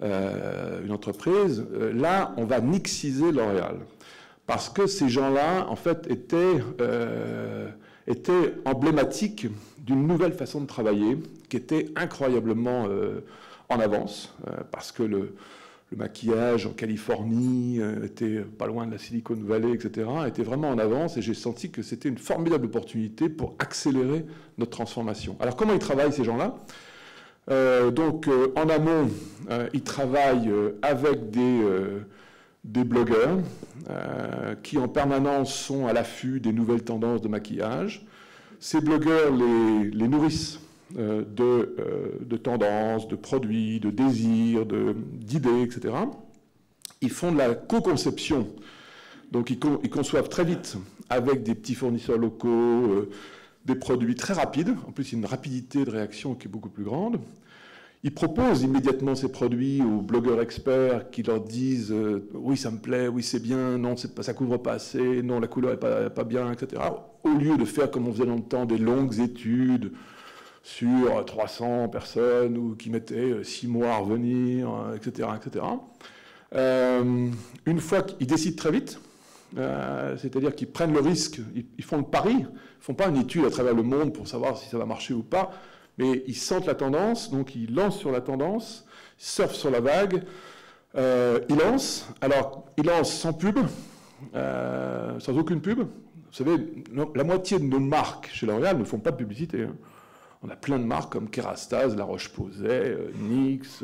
une entreprise. Là, on va nixiser L'Oréal. Parce que ces gens-là, en fait, étaient emblématiques d'une nouvelle façon de travailler qui était incroyablement en avance, parce que le maquillage en Californie était pas loin de la Silicon Valley, etc., était vraiment en avance, et j'ai senti que c'était une formidable opportunité pour accélérer notre transformation. Alors, comment ils travaillent, ces gens-là ? En amont, ils travaillent avec des blogueurs qui en permanence sont à l'affût des nouvelles tendances de maquillage. Ces blogueurs les nourrissent de tendances, de produits, de désirs, d'idées, etc. Ils font de la co-conception. Donc ils conçoivent très vite avec des petits fournisseurs locaux des produits très rapides. En plus, il y a une rapidité de réaction qui est beaucoup plus grande. Ils proposent immédiatement ces produits aux blogueurs experts qui leur disent oui, ça me plaît, oui, c'est bien, non, ça couvre pas assez, non, la couleur est pas bien, etc. Au lieu de faire, comme on faisait dans le temps, des longues études sur 300 personnes ou qui mettaient 6 mois à revenir, etc., etc. Une fois qu'ils décident très vite, c'est-à-dire qu'ils prennent le risque, ils font le pari, ils ne font pas une étude à travers le monde pour savoir si ça va marcher ou pas, mais ils sentent la tendance, donc ils lancent sur la tendance, ils surfent sur la vague, ils lancent. Alors, ils lancent sans pub, sans aucune pub. Vous savez, la moitié de nos marques chez L'Oréal ne font pas de publicité. Hein. On a plein de marques comme Kerastase, La Roche-Posay, NYX,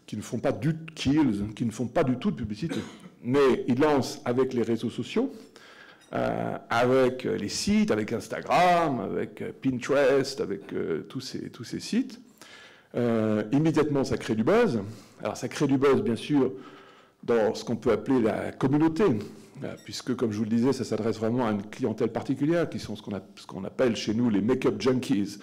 qui ne font pas du Kiehl's, qui ne font pas du tout de publicité. Mais ils lancent avec les réseaux sociaux, avec les sites, avec Instagram, avec Pinterest, avec tous ces sites. Immédiatement, ça crée du buzz. Alors, ça crée du buzz, bien sûr, dans ce qu'on peut appeler la communauté. puisque, comme je vous le disais, ça s'adresse vraiment à une clientèle particulière, qui sont ce qu'on appelle chez nous les make-up junkies,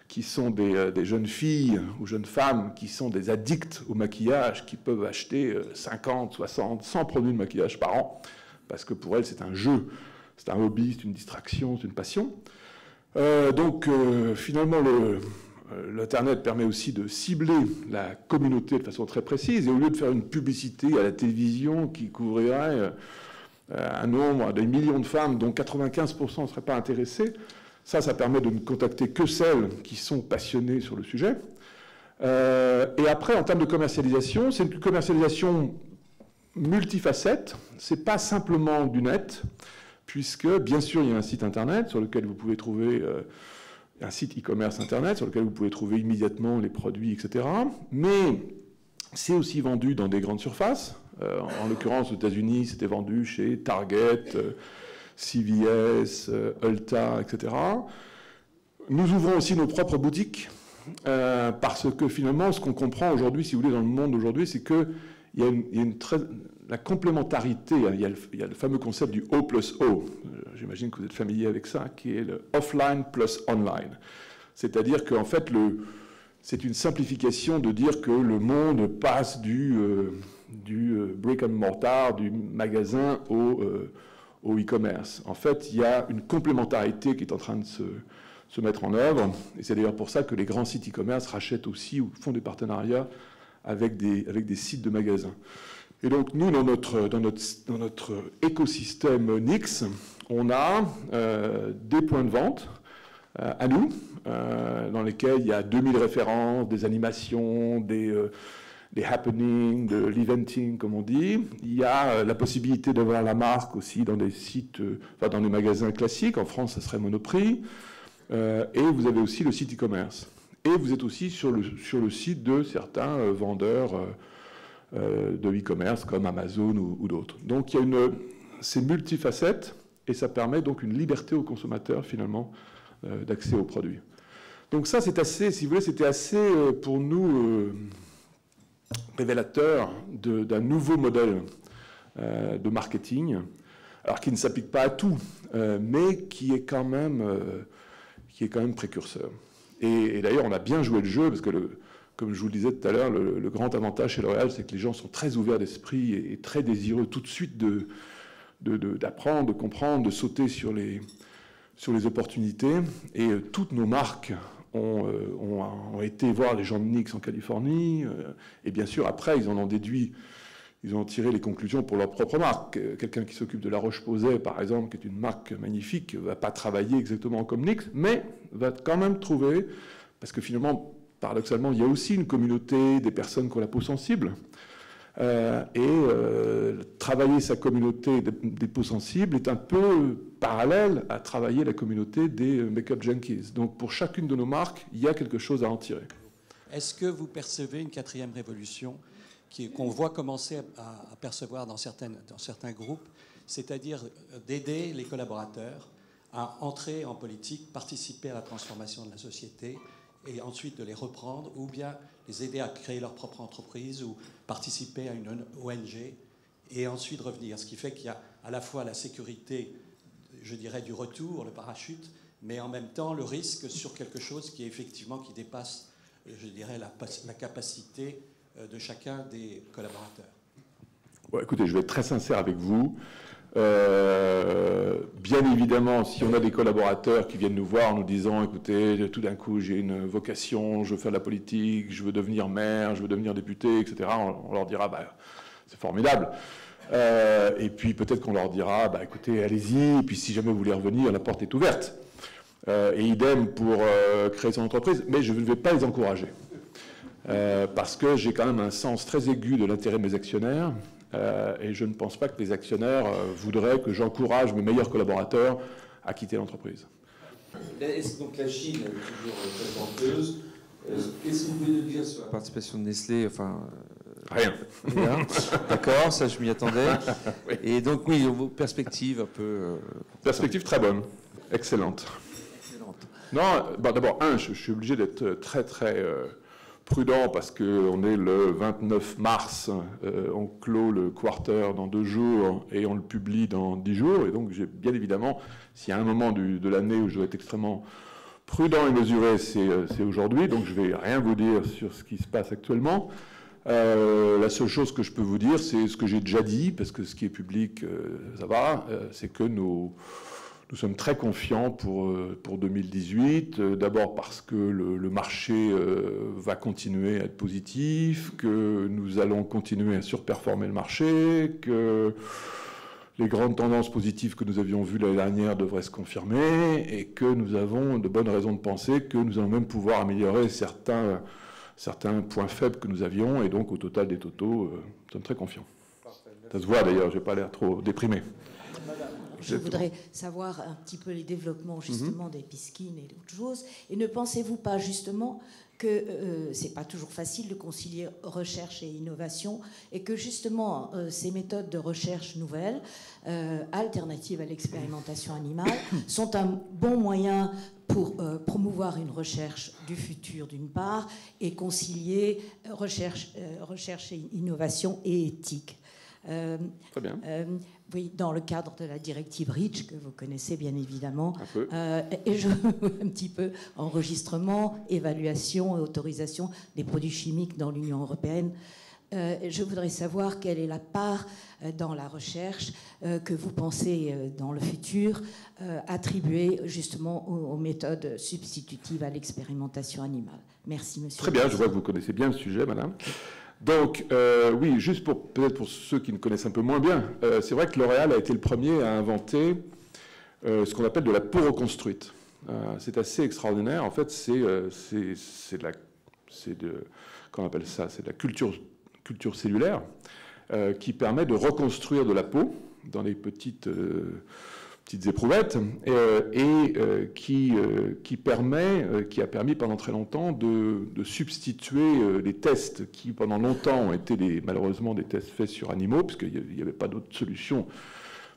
qui sont des jeunes filles ou jeunes femmes qui sont des addicts au maquillage, qui peuvent acheter 50, 60, 100 produits de maquillage par an, parce que pour elles, c'est un jeu, c'est un hobby, c'est une distraction, c'est une passion. Finalement, l'Internet permet aussi de cibler la communauté de façon très précise, et au lieu de faire une publicité à la télévision qui couvrirait un nombre, des millions de femmes dont 95% ne seraient pas intéressées, ça permet de ne contacter que celles qui sont passionnées sur le sujet. Et après, en termes de commercialisation, c'est une commercialisation multifacette. Ce n'est pas simplement du net, puisque, bien sûr, il y a un site Internet sur lequel vous pouvez trouver un site e-commerce Internet sur lequel vous pouvez trouver immédiatement les produits, etc. Mais c'est aussi vendu dans des grandes surfaces. En l'occurrence, aux États-Unis, c'était vendu chez Target, CVS, Ulta, etc. Nous ouvrons aussi nos propres boutiques, parce que finalement, ce qu'on comprend aujourd'hui, si vous voulez, dans le monde d'aujourd'hui, c'est qu'il y a la complémentarité, il y a le fameux concept du O plus O, j'imagine que vous êtes familier avec ça, qui est le offline plus online. C'est-à-dire qu'en fait, c'est une simplification de dire que le monde passe du brick and mortar, du magasin au e-commerce. En fait, il y a une complémentarité qui est en train de se mettre en œuvre, et c'est d'ailleurs pour ça que les grands sites e-commerce rachètent aussi ou font des partenariats avec des sites de magasins. Et donc, nous, dans notre écosystème Nix, on a des points de vente à nous, dans lesquels il y a 2000 références, des animations, des happenings, de l'eventing, comme on dit. Il y a la possibilité d'avoir la marque aussi dans des sites, dans des magasins classiques. En France, ça serait Monoprix. Et vous avez aussi le site e-commerce. Et vous êtes aussi sur le site de certains vendeurs de e-commerce comme Amazon ou d'autres. Donc c'est multifacette et ça permet donc une liberté aux consommateurs finalement d'accès aux produits. Donc ça c'est assez, si vous voulez, c'était assez pour nous révélateur d'un nouveau modèle de marketing, alors qui ne s'applique pas à tout, mais qui est quand même précurseur. Et d'ailleurs on a bien joué le jeu parce que comme je vous le disais tout à l'heure, le grand avantage chez L'Oréal, c'est que les gens sont très ouverts d'esprit et très désireux tout de suite d'apprendre, de comprendre, de sauter sur les opportunités. Et toutes nos marques ont été voir les gens de Nix en Californie. Et bien sûr, après, ils en ont déduit, ils ont tiré les conclusions pour leur propre marque. Quelqu'un qui s'occupe de La Roche-Posay, par exemple, qui est une marque magnifique, ne va pas travailler exactement comme Nix, mais va quand même trouver, parce que finalement, paradoxalement, il y a aussi une communauté des personnes qui ont la peau sensible. Travailler sa communauté des peaux sensibles est un peu parallèle à travailler la communauté des make-up junkies. Donc pour chacune de nos marques, il y a quelque chose à en tirer. Est-ce que vous percevez une quatrième révolution qu'on voit commencer à percevoir dans certains groupes, c'est-à-dire d'aider les collaborateurs à entrer en politique, participer à la transformation de la société, et ensuite de les reprendre, ou bien les aider à créer leur propre entreprise ou participer à une ONG, et ensuite revenir. Ce qui fait qu'il y a à la fois la sécurité, je dirais, du retour, le parachute, mais en même temps le risque sur quelque chose qui dépasse, je dirais, la capacité de chacun des collaborateurs. Ouais, écoutez, je vais être très sincère avec vous. Bien évidemment, si on a des collaborateurs qui viennent nous voir en nous disant « Écoutez, tout d'un coup, j'ai une vocation, je veux faire de la politique, je veux devenir maire, je veux devenir député, etc. » On leur dira bah, « C'est formidable. » Et puis peut-être qu'on leur dira bah, « Écoutez, allez-y, et puis si jamais vous voulez revenir, la porte est ouverte. » Et idem pour créer son entreprise, mais je ne vais pas les encourager. Parce que j'ai quand même un sens très aigu de l'intérêt de mes actionnaires. Et je ne pense pas que les actionnaires voudraient que j'encourage mes meilleurs collaborateurs à quitter l'entreprise. Donc la Chine est toujours très venteuse. Qu'est-ce que vous pouvez nous dire sur la participation de Nestlé? Rien. D'accord, ça je m'y attendais. Oui. Et donc oui, vos perspectives un peu... Perspective très bonne, excellente. Non, d'abord, je suis obligé d'être très prudent parce qu'on est le 29 mars, on clôt le quarter dans 2 jours et on le publie dans 10 jours. Et donc, bien évidemment, s'il y a un moment de l'année où je dois être extrêmement prudent et mesuré, c'est aujourd'hui. Donc, je ne vais rien vous dire sur ce qui se passe actuellement. La seule chose que je peux vous dire, c'est ce que j'ai déjà dit, parce que ce qui est public, ça va, c'est que nous sommes très confiants pour 2018, d'abord parce que le marché va continuer à être positif, que nous allons continuer à surperformer le marché, que les grandes tendances positives que nous avions vues l'année dernière devraient se confirmer, et que nous avons de bonnes raisons de penser que nous allons même pouvoir améliorer certains points faibles que nous avions, et donc au total des totaux, nous sommes très confiants. Ça se voit d'ailleurs, je n'ai pas l'air trop déprimé. Je voudrais savoir un petit peu les développements justement des piscines et d'autres choses. Et ne pensez-vous pas justement que c'est pas toujours facile de concilier recherche et innovation, et que justement ces méthodes de recherche nouvelles, alternatives à l'expérimentation animale, sont un bon moyen pour promouvoir une recherche du futur d'une part, et concilier recherche et innovation et éthique. Très bien. Oui, dans le cadre de la directive REACH, que vous connaissez bien évidemment, un peu. Et un petit peu enregistrement, évaluation et autorisation des produits chimiques dans l'Union européenne. Je voudrais savoir quelle est la part dans la recherche que vous pensez dans le futur attribuer justement aux méthodes substitutives à l'expérimentation animale. Merci, monsieur. Très bien, je vois que vous connaissez bien le sujet, madame. Donc, oui, juste peut-être pour ceux qui ne connaissent un peu moins bien, c'est vrai que L'Oréal a été le premier à inventer ce qu'on appelle de la peau reconstruite. C'est assez extraordinaire. En fait, c'est de la culture cellulaire qui permet de reconstruire de la peau dans les petites éprouvettes qui a permis pendant très longtemps de substituer les tests qui pendant longtemps ont été malheureusement des tests faits sur animaux, puisqu'il n'y avait pas d'autre solution,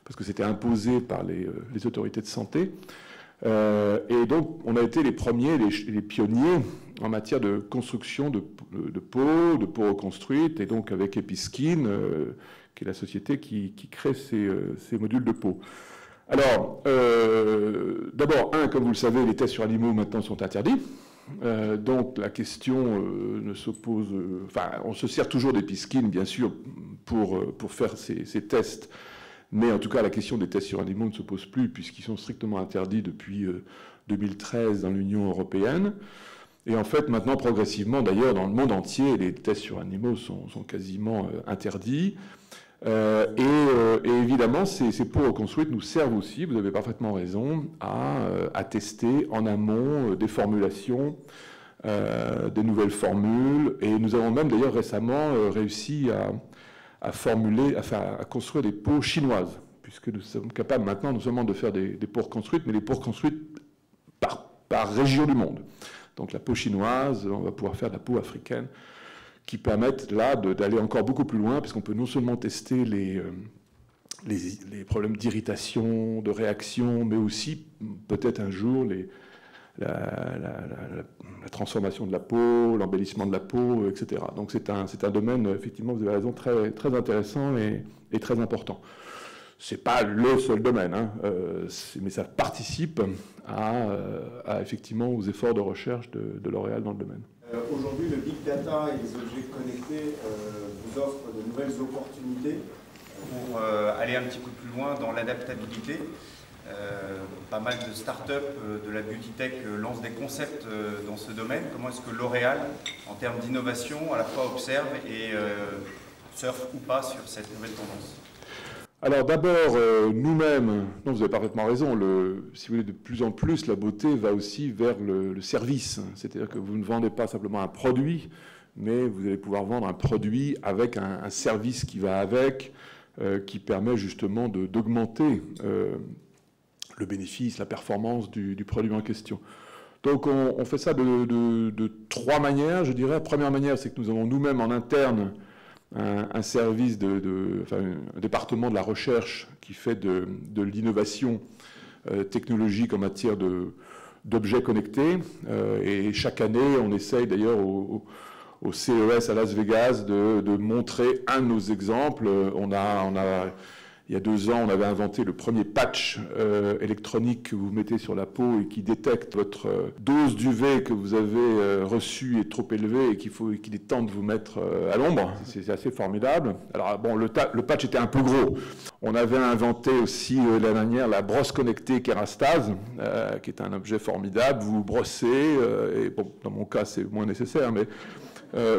parce que c'était imposé par les autorités de santé. Et donc on a été les premiers, les pionniers en matière de construction de peau reconstruite, et donc avec Episkin, qui est la société qui crée ces modules de peau. Alors, d'abord, comme vous le savez, les tests sur animaux maintenant sont interdits. Donc la question ne se pose... Enfin, on se sert toujours d'Episkin, bien sûr, pour faire ces tests. Mais en tout cas, la question des tests sur animaux ne se pose plus, puisqu'ils sont strictement interdits depuis 2013 dans l'Union européenne. Et en fait, maintenant, progressivement, d'ailleurs, dans le monde entier, les tests sur animaux sont quasiment interdits. Et évidemment, ces peaux reconstruites nous servent aussi, vous avez parfaitement raison, à tester en amont des formulations, des nouvelles formules. Et nous avons même d'ailleurs récemment réussi à construire des peaux chinoises, puisque nous sommes capables maintenant non seulement de faire des peaux reconstruites, mais des peaux reconstruites par région du monde. Donc la peau chinoise, on va pouvoir faire de la peau africaine, qui permettent là d'aller encore beaucoup plus loin, puisqu'on peut non seulement tester les problèmes d'irritation, de réaction, mais aussi peut-être un jour la transformation de la peau, l'embellissement de la peau, etc. Donc c'est un domaine, effectivement, vous avez raison, très, très intéressant et très important. Ce n'est pas le seul domaine, hein, mais ça participe effectivement aux efforts de recherche de L'Oréal dans le domaine. Aujourd'hui, le big data et les objets connectés vous offrent de nouvelles opportunités pour aller un petit peu plus loin dans l'adaptabilité. Pas mal de startups de la beauty tech lancent des concepts dans ce domaine. Comment est-ce que L'Oréal, en termes d'innovation, à la fois observe et surfe ou pas sur cette nouvelle tendance ? Alors d'abord, nous-mêmes, non, vous avez parfaitement raison, si vous voulez, de plus en plus, la beauté va aussi vers le service. C'est-à-dire que vous ne vendez pas simplement un produit, mais vous allez pouvoir vendre un produit avec un service qui va avec, qui permet justement d'augmenter le bénéfice, la performance du produit en question. Donc on fait ça de 3 manières, je dirais. La première manière, c'est que nous avons nous-mêmes en interne un service, un département de la recherche qui fait de l'innovation technologique en matière d'objets connectés. Et chaque année, on essaye d'ailleurs au CES à Las Vegas de montrer un de nos exemples. Il y a 2 ans, on avait inventé le premier patch électronique que vous mettez sur la peau et qui détecte votre dose d'UV que vous avez reçue est trop élevée et qu'il est temps de vous mettre à l'ombre. C'est assez formidable. Alors bon, le patch était un peu gros. On avait inventé aussi l'année dernière la brosse connectée Kerastase, qui est un objet formidable. Vous brossez, et bon, dans mon cas c'est moins nécessaire, mais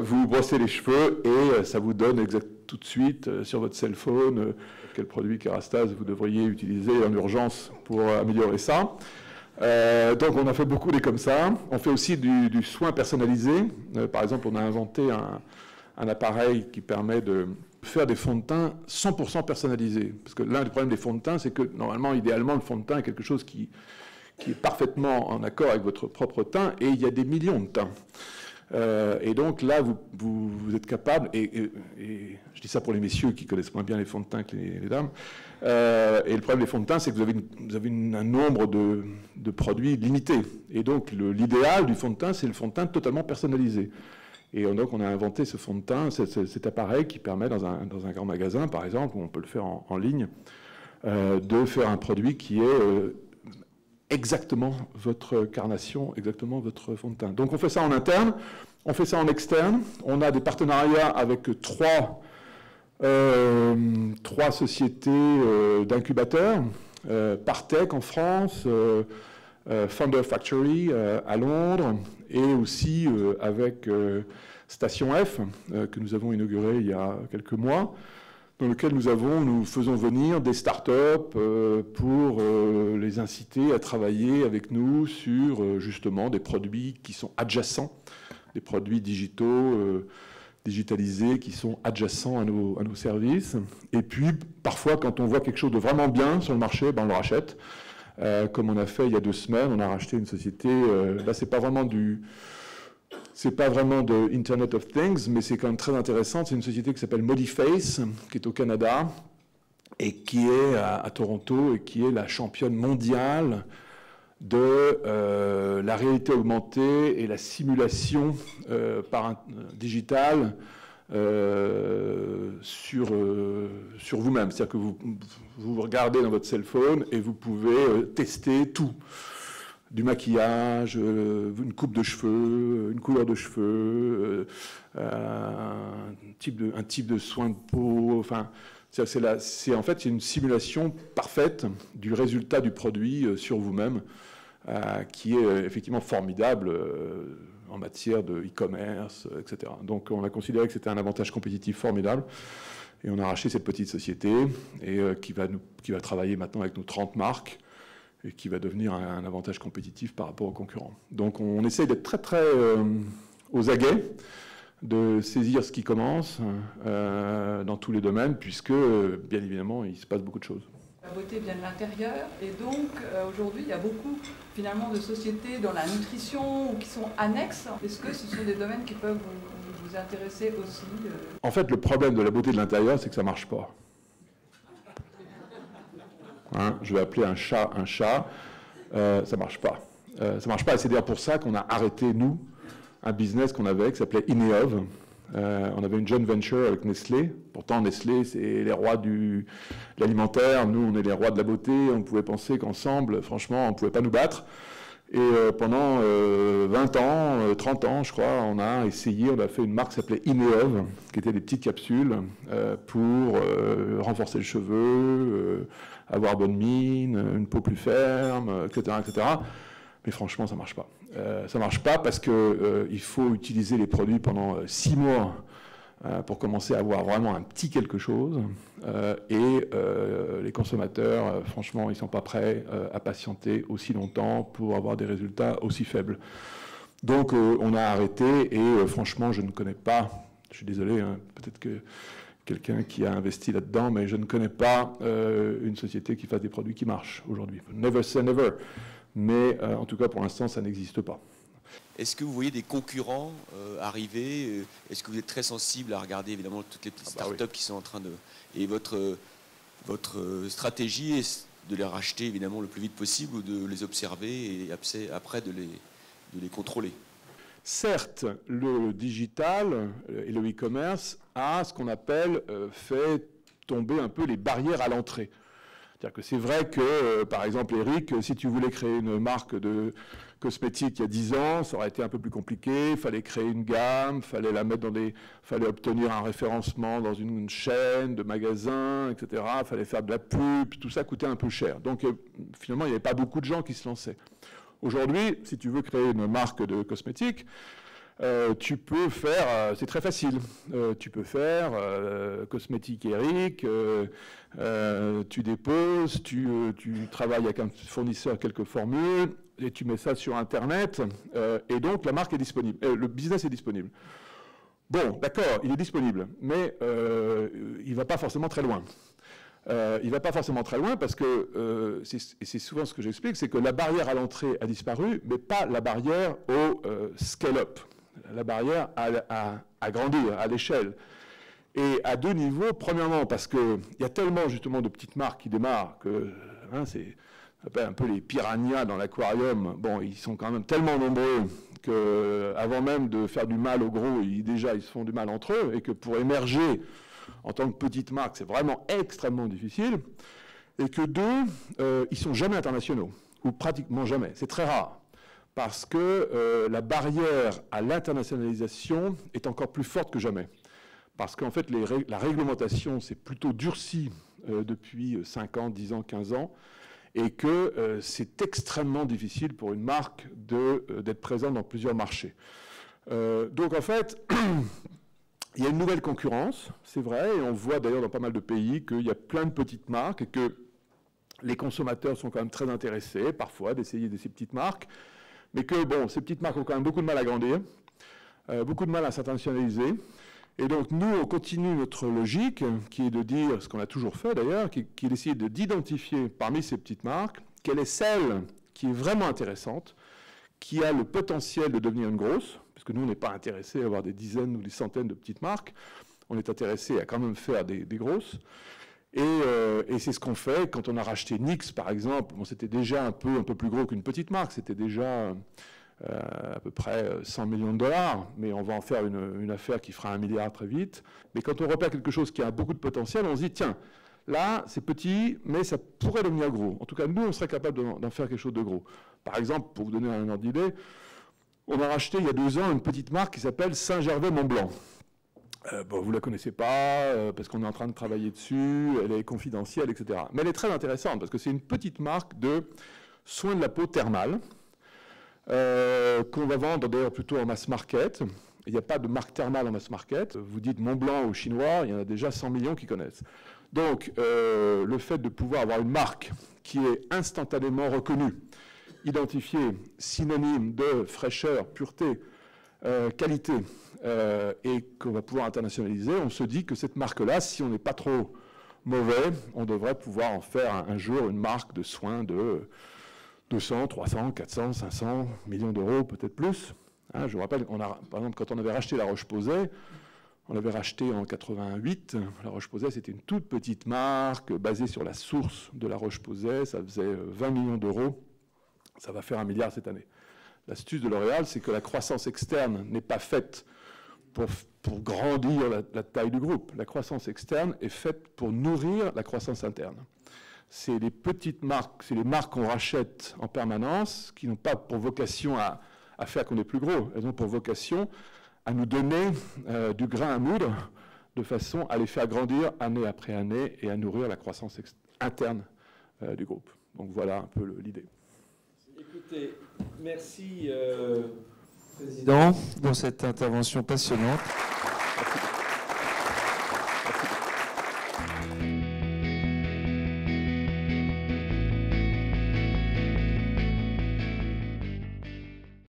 vous brossez les cheveux et ça vous donne tout de suite sur votre cell phone quel produit Kerastase vous devriez utiliser en urgence pour améliorer ça. Donc on a fait beaucoup des comme ça. On fait aussi du soin personnalisé. Par exemple, on a inventé un appareil qui permet de faire des fonds de teint 100% personnalisés. Parce que l'un des problèmes des fonds de teint, c'est que normalement, idéalement, le fond de teint est quelque chose qui est parfaitement en accord avec votre propre teint, et il y a des millions de teints. Et donc là, vous êtes capable, et je dis ça pour les messieurs qui connaissent moins bien les fonds de teint que les dames, et le problème des fonds de teint, c'est que vous avez un nombre de produits limité. Et donc l'idéal du fond de teint, c'est le fond de teint totalement personnalisé. Et donc on a inventé ce fond de teint, cet appareil qui permet dans un grand magasin, par exemple, où on peut le faire en ligne, de faire un produit qui est exactement votre carnation, exactement votre fond de teint. Donc on fait ça en interne, on fait ça en externe. On a des partenariats avec trois sociétés d'incubateurs, Partech en France, Founder Factory à Londres, et aussi avec Station F, que nous avons inauguré il y a quelques mois, dans lequel nous faisons venir des startups pour les inciter à travailler avec nous sur justement des produits qui sont adjacents, des produits digitaux, digitalisés qui sont adjacents à nos services. Et puis, parfois, quand on voit quelque chose de vraiment bien sur le marché, on le rachète. Comme on a fait il y a 2 semaines, on a racheté une société, là, c'est pas vraiment de Internet of Things, mais c'est quand même très intéressant. C'est une société qui s'appelle Modiface, qui est au Canada, et qui est à Toronto, et qui est la championne mondiale de la réalité augmentée et la simulation digitale sur vous-même. C'est-à-dire que vous regardez dans votre cell phone et vous pouvez tester tout. Du maquillage, une coupe de cheveux, une couleur de cheveux, un type de soin de peau. Enfin, c'est en fait une simulation parfaite du résultat du produit sur vous-même, qui est effectivement formidable en matière de e-commerce, etc. Donc on a considéré que c'était un avantage compétitif formidable, et on a racheté cette petite société et qui va travailler maintenant avec nos 30 marques, et qui va devenir un avantage compétitif par rapport aux concurrents. Donc on essaye d'être très très aux aguets, de saisir ce qui commence dans tous les domaines, puisque bien évidemment il se passe beaucoup de choses. La beauté vient de l'intérieur, et donc aujourd'hui il y a beaucoup finalement de sociétés dans la nutrition ou qui sont annexes. Est-ce que ce sont des domaines qui peuvent vous intéresser aussi En fait, le problème de la beauté de l'intérieur, c'est que ça ne marche pas. Je vais appeler un chat, ça ne marche pas. Ça marche pas, et c'est d'ailleurs pour ça qu'on a arrêté, nous, un business qu'on avait qui s'appelait Ineov. On avait une joint venture avec Nestlé. Pourtant, Nestlé, c'est les rois de l'alimentaire. Nous, on est les rois de la beauté. On pouvait penser qu'ensemble, franchement, on ne pouvait pas nous battre. Et pendant 20 ans, 30 ans, je crois, on a fait une marque qui s'appelait Ineov, qui était des petites capsules pour renforcer le cheveu, avoir bonne mine, une peau plus ferme, etc., etc. Mais franchement, ça ne marche pas. Ça ne marche pas parce qu'il faut utiliser les produits pendant 6 mois pour commencer à avoir vraiment un petit quelque chose. Et les consommateurs, franchement, ils ne sont pas prêts à patienter aussi longtemps pour avoir des résultats aussi faibles. Donc, on a arrêté, et franchement, je ne connais pas, je suis désolé, peut-être que quelqu'un qui a investi là-dedans, mais je ne connais pas une société qui fasse des produits qui marchent aujourd'hui. Never say never. Mais en tout cas, pour l'instant, ça n'existe pas. Est-ce que vous voyez des concurrents arriver? Est-ce que vous êtes très sensible à regarder évidemment toutes les petites startups qui sont en train de... Et votre stratégie est de les racheter évidemment le plus vite possible, ou de les observer et après de les contrôler? Certes, le digital et le e-commerce a ce qu'on appelle fait tomber un peu les barrières à l'entrée. C'est-à-dire que c'est vrai que, par exemple, Eric, si tu voulais créer une marque de cosmétiques il y a 10 ans, ça aurait été un peu plus compliqué. Il fallait créer une gamme, fallait obtenir un référencement dans une chaîne de magasins, etc. Il fallait faire de la pub, tout ça coûtait un peu cher. Donc, finalement, il n'y avait pas beaucoup de gens qui se lançaient. Aujourd'hui, si tu veux créer une marque de cosmétiques, tu peux faire, c'est très facile, tu peux faire cosmétique Eric, tu déposes, tu travailles avec un fournisseur quelques formules, et tu mets ça sur Internet, et donc la marque est disponible, le business est disponible. Bon, d'accord, il est disponible, mais il ne va pas forcément très loin. Il ne va pas forcément très loin parce que, et c'est souvent ce que j'explique, c'est que la barrière à l'entrée a disparu, mais pas la barrière au scale-up, la barrière à grandir, à l'échelle. Et à deux niveaux, premièrement parce qu'il y a tellement justement de petites marques qui démarrent que c'est un peu les piranhas dans l'aquarium, bon, ils sont quand même tellement nombreux qu'avant même de faire du mal aux gros, déjà ils se font du mal entre eux, et que pour émerger en tant que petite marque, c'est vraiment extrêmement difficile, et que deux, ils ne sont jamais internationaux, ou pratiquement jamais. C'est très rare, parce que la barrière à l'internationalisation est encore plus forte que jamais. Parce qu'en fait, la réglementation s'est plutôt durcie depuis 5 ans, 10 ans, 15 ans, et que c'est extrêmement difficile pour une marque d'être présente dans plusieurs marchés. Donc en fait, il y a une nouvelle concurrence, c'est vrai, et on voit d'ailleurs dans pas mal de pays qu'il y a plein de petites marques et que les consommateurs sont quand même très intéressés, parfois, d'essayer ces petites marques, mais que, bon, ces petites marques ont quand même beaucoup de mal à grandir, beaucoup de mal à s'internationaliser. Et donc, nous, on continue notre logique, qui est de dire, ce qu'on a toujours fait d'ailleurs, qui est d'essayer d'identifier parmi ces petites marques, quelle est celle qui est vraiment intéressante, qui a le potentiel de devenir une grosse, parce que nous, on n'est pas intéressé à avoir des dizaines ou des centaines de petites marques, on est intéressé à quand même faire des grosses. Et c'est ce qu'on fait quand on a racheté Nix, par exemple. Bon, c'était déjà un peu plus gros qu'une petite marque, c'était déjà à peu près 100 millions de dollars, mais on va en faire une affaire qui fera 1 milliard très vite. Mais quand on repère quelque chose qui a beaucoup de potentiel, on se dit, tiens, là, c'est petit, mais ça pourrait devenir gros. En tout cas, nous, on serait capable d'en faire quelque chose de gros. Par exemple, pour vous donner un ordre d'idée, on a racheté il y a 2 ans une petite marque qui s'appelle Saint-Gervais-Mont-Blanc. Bon, vous ne la connaissez pas, parce qu'on est en train de travailler dessus, elle est confidentielle, etc. Mais elle est très intéressante, parce que c'est une petite marque de soins de la peau thermale, qu'on va vendre d'ailleurs plutôt en mass market. Il n'y a pas de marque thermale en mass market. Vous dites Mont-Blanc aux Chinois, il y en a déjà 100 millions qui connaissent. Donc, le fait de pouvoir avoir une marque qui est instantanément reconnue, identifiée, synonyme de fraîcheur, pureté, qualité, et qu'on va pouvoir internationaliser, on se dit que cette marque-là, si on n'est pas trop mauvais, on devrait pouvoir en faire un jour une marque de soins de 200, 300, 400, 500 millions d'euros, peut-être plus. Hein, je vous rappelle, par exemple, quand on avait racheté La Roche-Posay, on l'avait racheté en 88. La Roche-Posay, c'était une toute petite marque basée sur la source de La Roche-Posay. Ça faisait 20 millions d'euros. Ça va faire 1 milliard cette année. L'astuce de L'Oréal, c'est que la croissance externe n'est pas faite pour grandir la taille du groupe. La croissance externe est faite pour nourrir la croissance interne. C'est les petites marques, c'est les marques qu'on rachète en permanence, qui n'ont pas pour vocation à faire qu'on est plus gros. Elles ont pour vocation à nous donner du grain à moudre, de façon à les faire grandir année après année et à nourrir la croissance interne du groupe. Donc voilà un peu l'idée. Écoutez, merci Président, dans cette intervention passionnante.